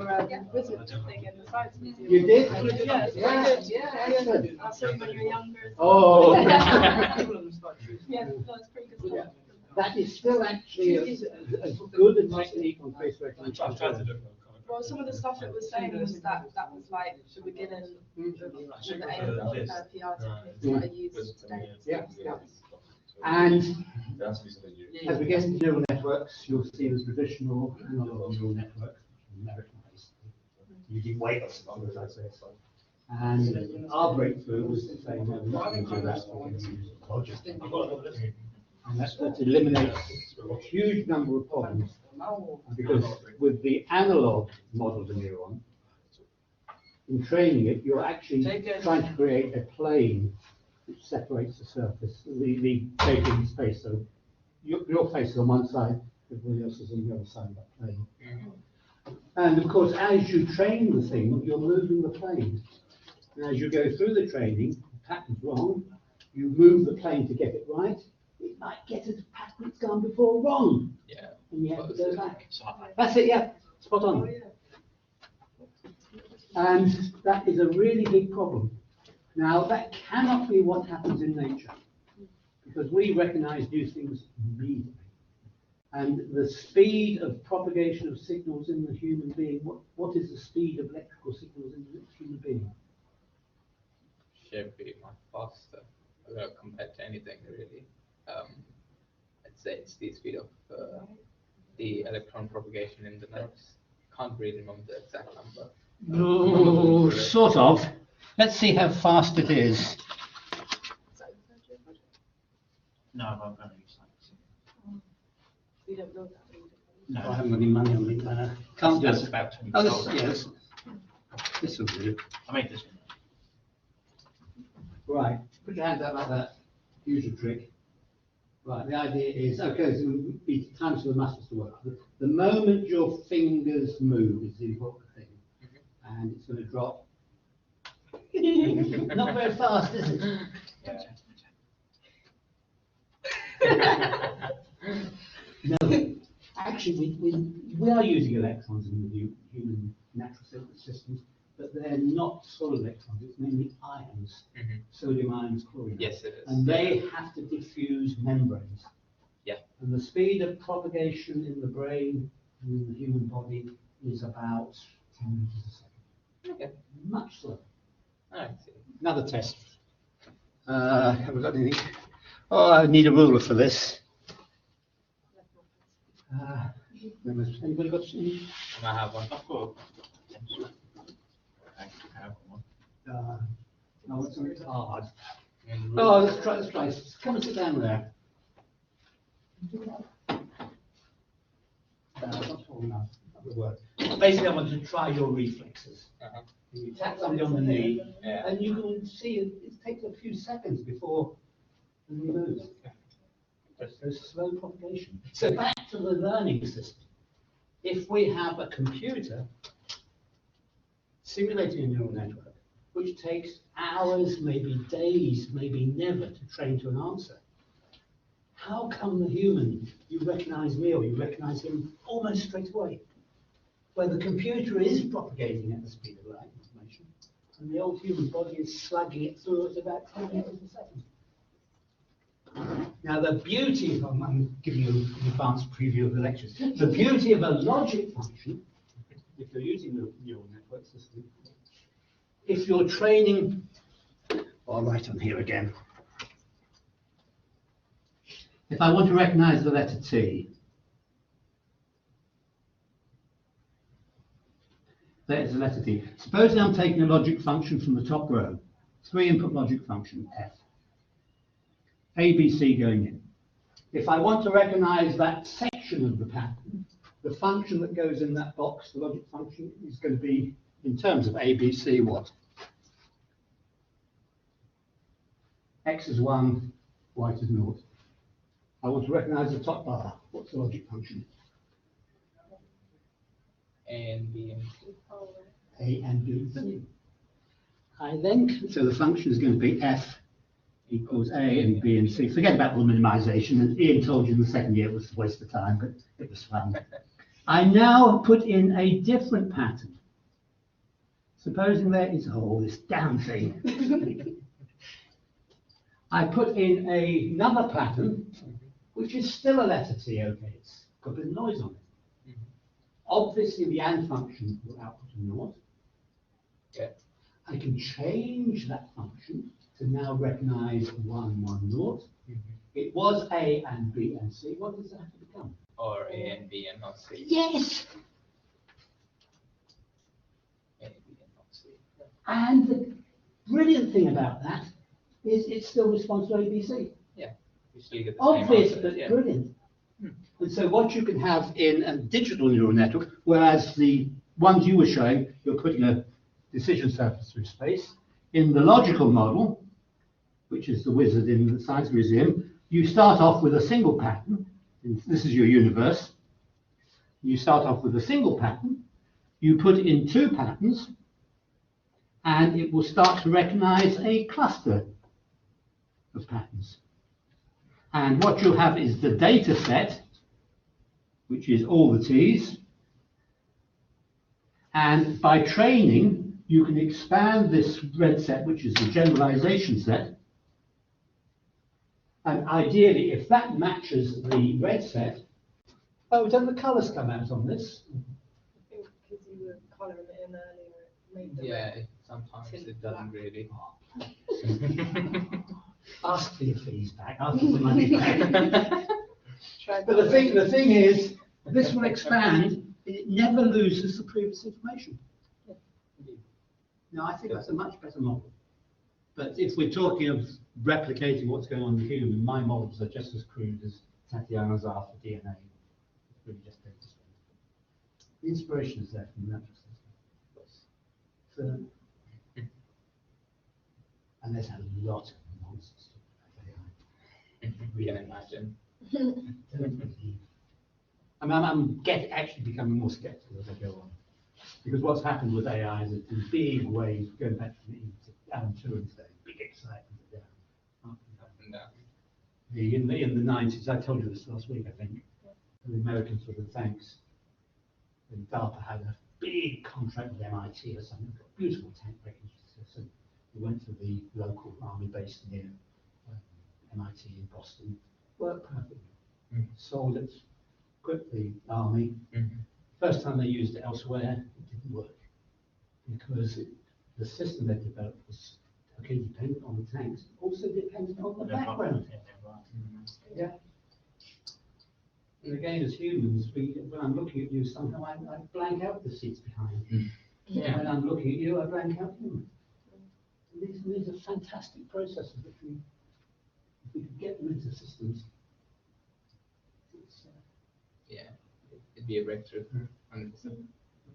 wizard thing in the science museum. You did? Yeah, it's Yeah, very good. yeah, excellent. I'll show you when you're younger. Oh. Yeah, no, it's pretty good stuff. That is still actually a good technique on face recognition. Well, some of the stuff it was saying was that was like the beginning of the aim of PR techniques that I use today. Yeah, yeah. And as we get into neural networks, you'll see the traditional analog neural networks, Americanized, using weights, as I say. And our breakthrough was to say, no, we're not going to do that, we're going to use logic. And that's what eliminates a huge number of problems. Because with the analog model of the neuron, in training it, you're actually trying to create a plane which separates the surface, the data in space. So your face is on one side, everybody else is on the other side of that plane. And of course, as you train the thing, you're moving the plane. And as you go through the training, the pattern's wrong, you move the plane to get it right, it might get a pattern that's gone before wrong. Yeah. And you have to go back. So I- That's it, yeah, spot on. And that is a really big problem. Now, that cannot be what happens in nature, because we recognize new things immediately. And the speed of propagation of signals in the human being, what is the speed of electrical signals in the human being? Should be much faster compared to anything really. I'd say it's the speed of the electron propagation in the nerves. Can't really remember the exact number. Oh, sort of. Let's see how fast it is. No, I'm going to use that. We don't know that. No, I haven't got any money on it. Can't do That's it. about 20 Oh, dollars. this will do. I made this one. Right, put your hands out like that. Usual trick. Right, the idea is, okay, so it's time for the muscles to work. The moment your fingers move is the important thing. And it's going to drop. Not very fast, is it? No, actually, we are using electrons in the human natural systems, but they're not solid electrons, it's mainly ions, sodium ions, chlorine. Yes, it is. And they have to diffuse membranes. Yeah. And the speed of propagation in the brain and in the human body is about 10 meters a second. Okay. Much slower. I see. Another test. Have we got anything? Oh, I need a ruler for this. Anybody got any? I have one. I've got I have one. No, it's something hard. Oh, let's try. Come and sit down there. Not tall enough. That would work. Basically, I want to try your reflexes. You tap somebody on the knee, and you can see it takes a few seconds before the knee moves. There's slow propagation. So back to the learning system. If we have a computer simulating a neural network, which takes hours, maybe days, maybe never to train to an answer, how come the human, you recognize me or you recognize him almost straight away? Where the computer is propagating at the speed of light information, and the old human body is slugging it through at about 10 meters a second. Now, the beauty of, I'm giving you an advanced preview of the lectures, the beauty of a logic function, if you're using the neural network system, if you're training, I'll write on here again. If I want to recognize the letter T, there's the letter T. Supposing I'm taking a logic function from the top row, 3-input logic function, F. ABC going in. If I want to recognize that section of the pattern, the function that goes in that box, the logic function, is going to be, in terms of ABC, what? X is 1, Y is 0. I want to recognize the top bar. What's the logic function? A and B and C. A and B and C. I then, so the function is going to be F equals A and B and C. Forget about all minimization. And Ian told you in the second year it was a waste of time, but it was fun. I now put in a different pattern. Supposing there is, oh, this damn thing. I put in another pattern, which is still a letter T, okay, it's got a bit of noise on it. Obviously, the AND function will output a naught. Yeah. I can change that function to now recognize 1, 1, naught. It was A and B and C. What does that have to become? Or A and B and not C. Yes! A and B and not C. And the brilliant thing about that is it still responds to ABC. Yeah. You still get the same Obvious, answer, but yeah. brilliant. And so what you can have in a digital neural network, whereas the ones you were showing, you're putting a decision surface through space. In the logical model, which is the wizard in the Science Museum, you start off with a single pattern. This is your universe. You start off with a single pattern, you put in 2 patterns, and it will start to recognize a cluster of patterns. And what you have is the data set, which is all the T's. And by training, you can expand this red set, which is the generalization set. And ideally, if that matches the red set, oh, don't the colors come out on this? I think because you were colouring it in earlier, it made the Yeah, red sometimes tint it doesn't black. really. Ask for your fees back, ask for the money back. Try But the thing is, this will expand, and it never loses the previous information. No, I think that's a much better model. But if we're talking of replicating what's going on in the human, my models are just as crude as Tatiana's are for DNA. It's really just data set. The inspiration is there from the natural system. So, and there's a lot of nonsense about AI. We can imagine. Don't believe. I mean, I'm actually becoming more skeptical as I go on. Because what's happened with AI is it's a big wave, going back to Alan Turing's day, big excitement down. In the 90s, I told you this last week, I think, the Americans were the thanks. And DARPA had a big contract with MIT or something, got a beautiful tank recognition system. We went to the local army base near MIT in Boston, worked perfectly. Sold it, equipped the army. First time they used it elsewhere, it didn't work. Because the system they developed was okay, dependent on the tanks, also dependent on the background. Yeah. And again, as humans, when I'm looking at you, somehow I blank out the seats behind. Yeah. When I'm looking at you, I blank out you. These are fantastic processes which if we could get them into systems. Yeah, it'd be a breakthrough. 100%.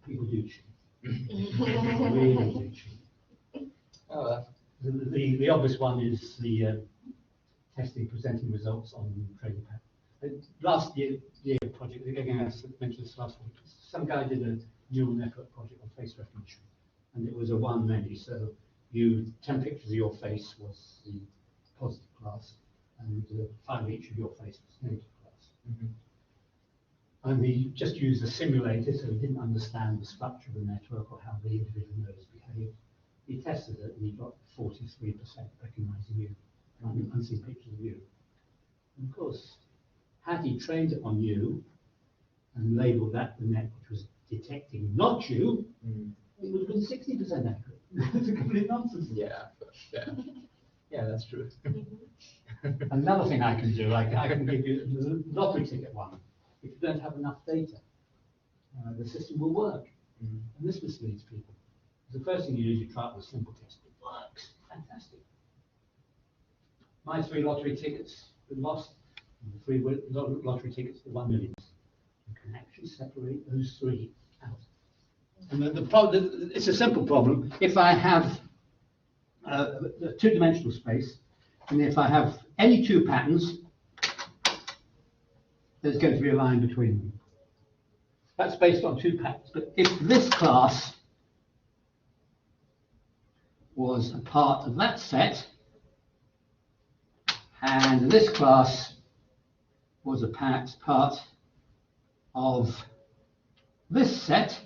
People do cheat. Really do cheat. Oh, The obvious one is the testing presenting results on trading pattern. Last year project, again, I mentioned this last week, some guy did a neural network project on face recognition, and it was a one many, so 10 pictures of your face was the positive class, and 5 each of your face was negative class. And he just used a simulator, so he didn't understand the structure of the network or how the individual nodes behaved. He tested it and he got 43% recognizing you, and unseen pictures of you. And of course, had he trained it on you and labeled that the net which was detecting not you, it would have been 60% accurate. It's a complete nonsense. yeah, yeah, that's true. Another thing I can do, I can give you the lottery ticket one. If you don't have enough data, the system will work. And this misleads people. The first thing you do is you try it with a simple test. It works. Fantastic. My 3 lottery tickets were lost. And the 3 lottery tickets for 1 million. You can actually separate those 3 out. And the problem, it's a simple problem. If I have a 2-dimensional space, and if I have any 2 patterns, there's going to be a line between them. That's based on 2 patterns. But if this class was a part of that set, and this class was a part of this set,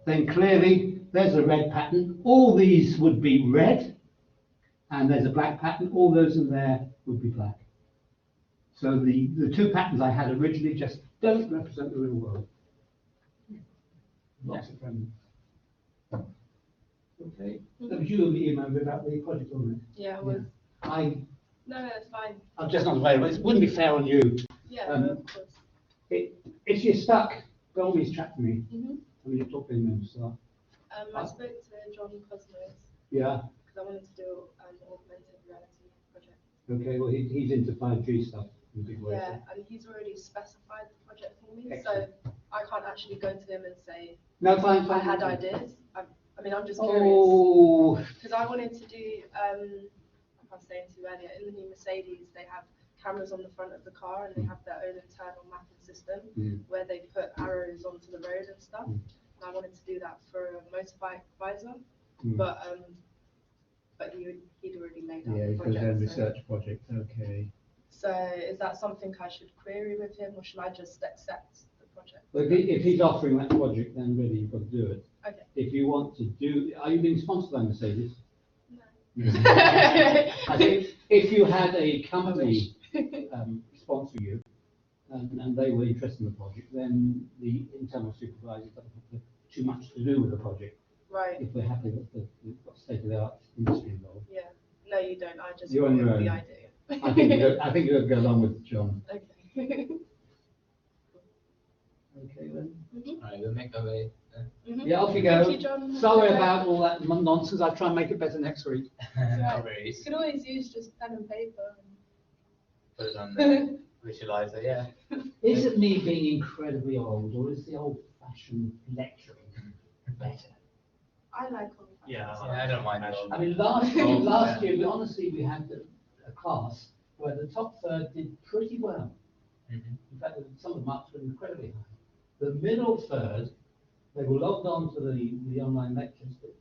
then clearly there's a red pattern. All these would be red, and there's a black pattern. All those in there would be black. So the 2 patterns I had originally just don't represent the real world. Lots of them. Okay. That was you emailed about the project on it. Yeah, it was. No, it's fine. I'm just not available. It wouldn't be fair on you. Yeah, Um, of course. If you're stuck, go always chat to me. Mhm. I mean, you talk to him, so. I spoke to John Cosmos Yeah. because I wanted to do an augmented reality project. Okay. Well, he's into 5G stuff in a big way. Yeah, and he's already specified the project for me, Excellent. so I can't actually go to him and say No, fine. I had ideas. I mean, I'm just curious Oh. because I wanted to do. Like I was saying to you earlier, in the new Mercedes they have cameras on the front of the car, and they have their own internal mapping system Mm. where they put arrows onto the road and stuff. Mm. And I wanted to do that for a motorbike visor, Mm. but he'd already laid out Yeah, the because then project. research project, okay. So is that something I should query with him, or should I just accept the project? Well, if he's offering that project, then really you've got to do it. Okay. If you want to do, are you being sponsored by Mercedes? No. I think if you had a company sponsor you, and they were interested in the project, then the internal supervisor doesn't have too much to do with the project. Right. If we're happy with the state-of-the-art industry involved. Yeah. No, you don't. I just You're on your with the own. idea. I think you'll go along with John. Okay. Okay then. Alright, we'll make our way. Mhm. Yeah, off you go. Thank you, John. Sorry Okay. about all that nonsense. I'll try and make it better next week. No You worries. could always use just pen and paper. Put it on the visualizer, yeah. Is it me being incredibly old, or is the old-fashioned lecturing better? I like all that. Yeah, Yeah, I don't mind at all. I mean, last year, honestly, we had a class where the top third did pretty well. Mhm. In fact, some of the marks were incredibly high. The middle third, they were logged on to the online lectures, but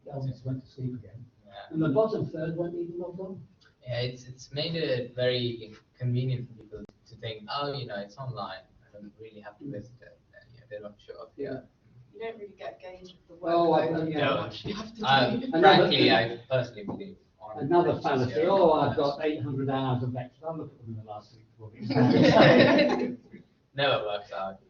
the others went to sleep again. Yeah. And the bottom third weren't even logged on. Yeah, it's made it very convenient for people to think, oh, it's online. I don't really have to visit it. And, they're not sure. Yeah. You don't really get a gauge of the work Oh, that yeah. you have to do. Frankly, I personally believe. on Another lectures, fallacy, yeah. oh, I've got 800 hours of lectures, I'll look at them in the last week before the exam. Never works out.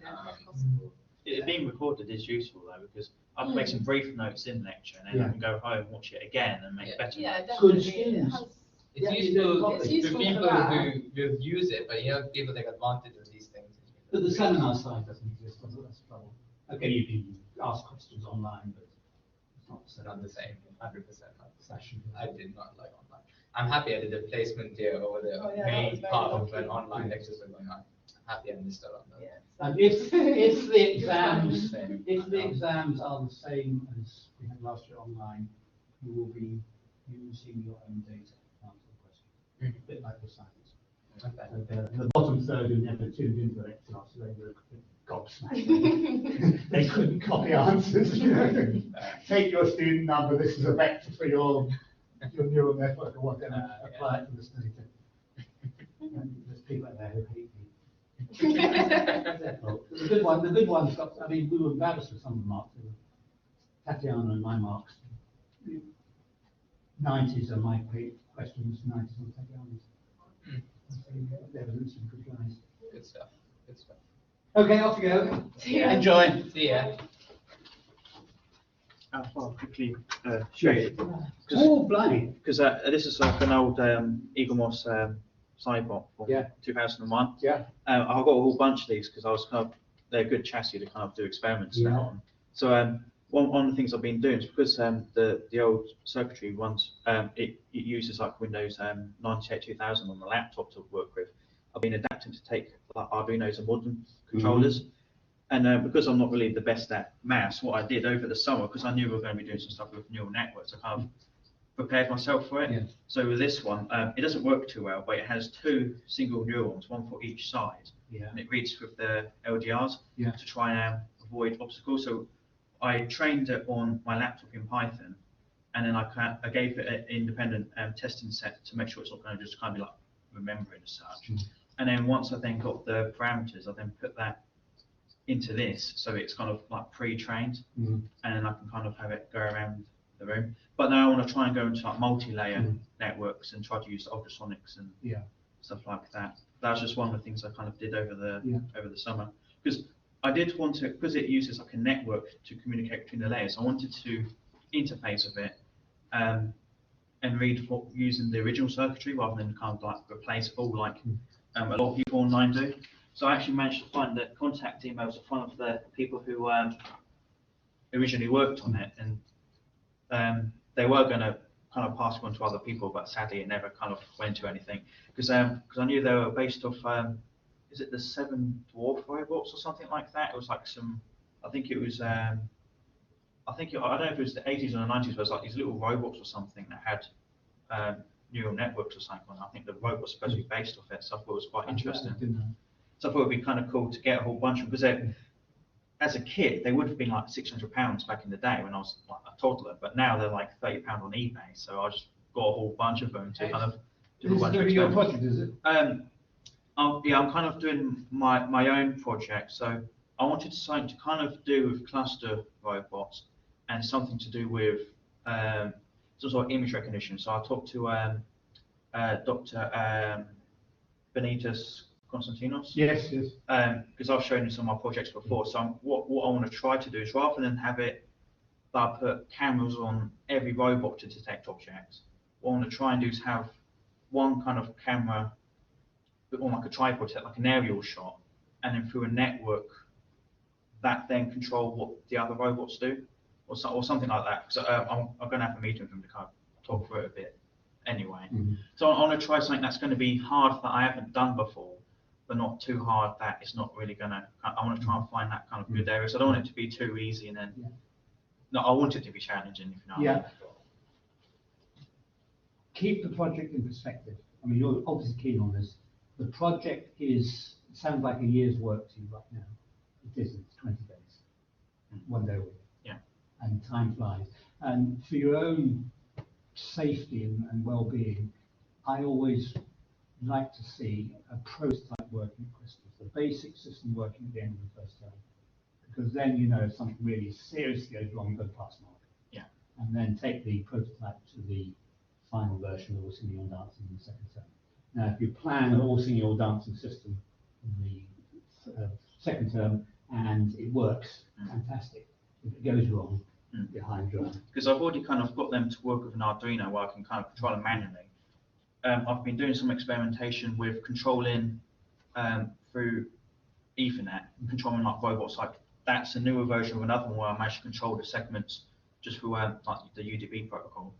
It being recorded is useful though, because I can make some brief notes in lecture and then Yeah. I can go home, watch it again and make Yeah. better Yeah, notes. definitely. Good students. It has- It's Yeah, you useful, do. It's to useful for people that. who use it, but people take advantage of these things. But the seminar side doesn't exist, that's the trouble. Okay, you can ask questions online, but it's not It's not the same, 100% not the same. session. I did not like online. I'm happy I did a placement year over the Oh, yeah, that main was very part of lucky. when online lectures were going on. Happy I missed out on that. Yeah. And if the exams, Same. if the exams are the same as we had last year online, you will be using your own data to answer the question, a bit like the science. Okay. And the bottom third who never tuned into the lecture class, they were gobsmacked. They couldn't copy answers. Take your student number, this is a vector for your neural network or whatever, Yeah. apply it to this data. And there's people out there who hate me. The good ones got, I mean, we were embarrassed with some of the marks. Tatiana and my marks. 90s are my questions, 90s on Tatiana's. The evidence and good guys. Good stuff. Good stuff. Okay, off you go. Yeah. Enjoy. See ya. I'll quickly show you. Oh, blimey. Because this is like an old Eagle Moss Cybot from Yeah. 2001. Yeah. I've got a whole bunch of these because I was they're a good chassis to kind of do experiments Yeah. now on. So one of the things I've been doing is because the old circuitry ones, it uses like Windows 98 2000 on the laptop to work with. I've been adapting to take like Arduinos and modern controllers. And because I'm not really the best at maths, what I did over the summer, because I knew we were going to be doing some stuff with neural networks, I kind of prepared myself for it. Yeah. So with this one, it doesn't work too well, but it has two single neurons, one for each side, Yeah. and it reads with the LDRs Yeah. to try and avoid obstacles. So I trained it on my laptop in Python, and then I gave it an independent testing set to make sure it's not going to just kind of be like remembering as such. And then once I then got the parameters, I then put that into this, so it's kind of like pre-trained, and then I can kind of have it go around the room. But now I want to try and go into like multi-layer networks and try to use ultrasonics and stuff like that. That was just one of the things I kind of did over the summer, because I did want to, because it uses like a network to communicate between the layers. I wanted to interface with it and read using the original circuitry rather than kind of like replaceable like a lot of people online do. So I actually managed to find the contact emails of one of the people who originally worked on it, and they were going to kind of pass it on to other people, but sadly it never kind of went to anything, because I knew they were based off, is it the 7 dwarf robots or something like that? It was like some, I think it was, I don't know if it was the 80s or the 90s, but it was like these little robots or something that had neural networks or something on it. I think the robot was supposed to be based off it, so I thought it was quite interesting. didn't know. So I thought it'd be kind of cool to get a whole bunch of, because as a kid, they would have been like £600 back in the day when I was like a toddler, but now they're like £30 on eBay. So I just got a whole bunch of them to kind of do a This is bunch going of to be your experiments. project, is it? Yeah, I'm kind of doing my own project. So I wanted something to kind of do with cluster robots and something to do with some sort of image recognition. So I talked to Dr. Benitez Constantinos. Yes. Because I've shown you some of my projects before. So what I want to try to do is, rather than have it that I put cameras on every robot to detect objects, what I want to try and do is have one kind of camera on like a tripod, set like an aerial shot, and then through a network that then control what the other robots do, or something like that. So I'm going to have a meeting with them to kind of talk through it a bit anyway. So I want to try something that's going to be hard that I haven't done before, but not too hard that it's not really going to. I want to try and find that kind of good area. So I don't want it to be too easy, and then no, I want it to be challenging. If you know. What I mean. Keep the project in perspective. I mean, you're obviously keen on this. The project sounds like a year's work to you right now. It isn't. It's 20 days, 1 day a week. Yeah. And time flies. And for your own safety and well-being, I always like to see a prototype working at Christmas, the basic system working at the end of the first term. Because then you know if something really seriously goes wrong, go pass mark. Yeah. And then take the prototype to the final version of all singing or dancing in the second term. Now, if you plan an all singing or dancing system in the second term and it works, fantastic. If it goes wrong, you're high and dry. Because I've already kind of got them to work with an Arduino where I can kind of control them manually. I've been doing some experimentation with controlling through Ethernet, controlling like robots. Like that's a newer version of another one where I managed to control the segments just through like the UDP protocol.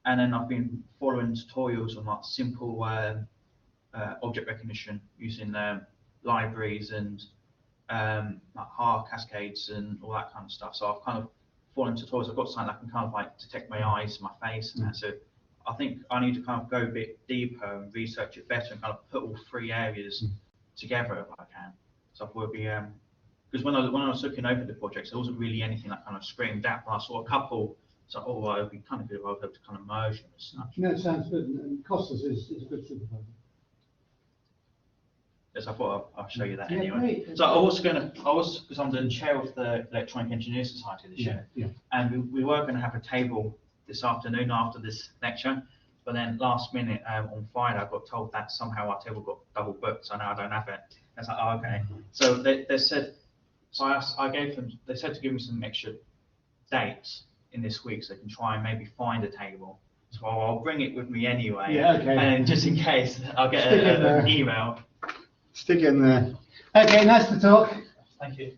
And then I've been following tutorials on like simple object recognition using libraries and like HAR cascades and all that kind of stuff. So I've kind of following tutorials. I've got something that can kind of like detect my eyes, my face, and that. So I think I need to kind of go a bit deeper and research it better and kind of put all three areas together if I can. So I thought it'd be because when I was looking over the projects, there wasn't really anything that kind of screamed out. But I saw a couple. So well, it'd be kind of good if I was able to kind of merge them as such. No, it sounds good. And Costas is a good supervisor. Yes, I thought I'll show you that Yeah, anyway. great. So because I'm the chair of the Electronic Engineering Society this year, and we were going to have a table this afternoon after this lecture, but then last minute on Friday I got told that somehow our table got double booked, so now I don't have it. It's like, oh, okay. So they said, so I gave them, they said to give me some extra dates in this week so they can try and maybe find a table. So I'll bring it with me anyway. Yeah, okay. And just in case, I'll get Stick it an there. email. Stick in there. Okay, nice to talk. Thank you.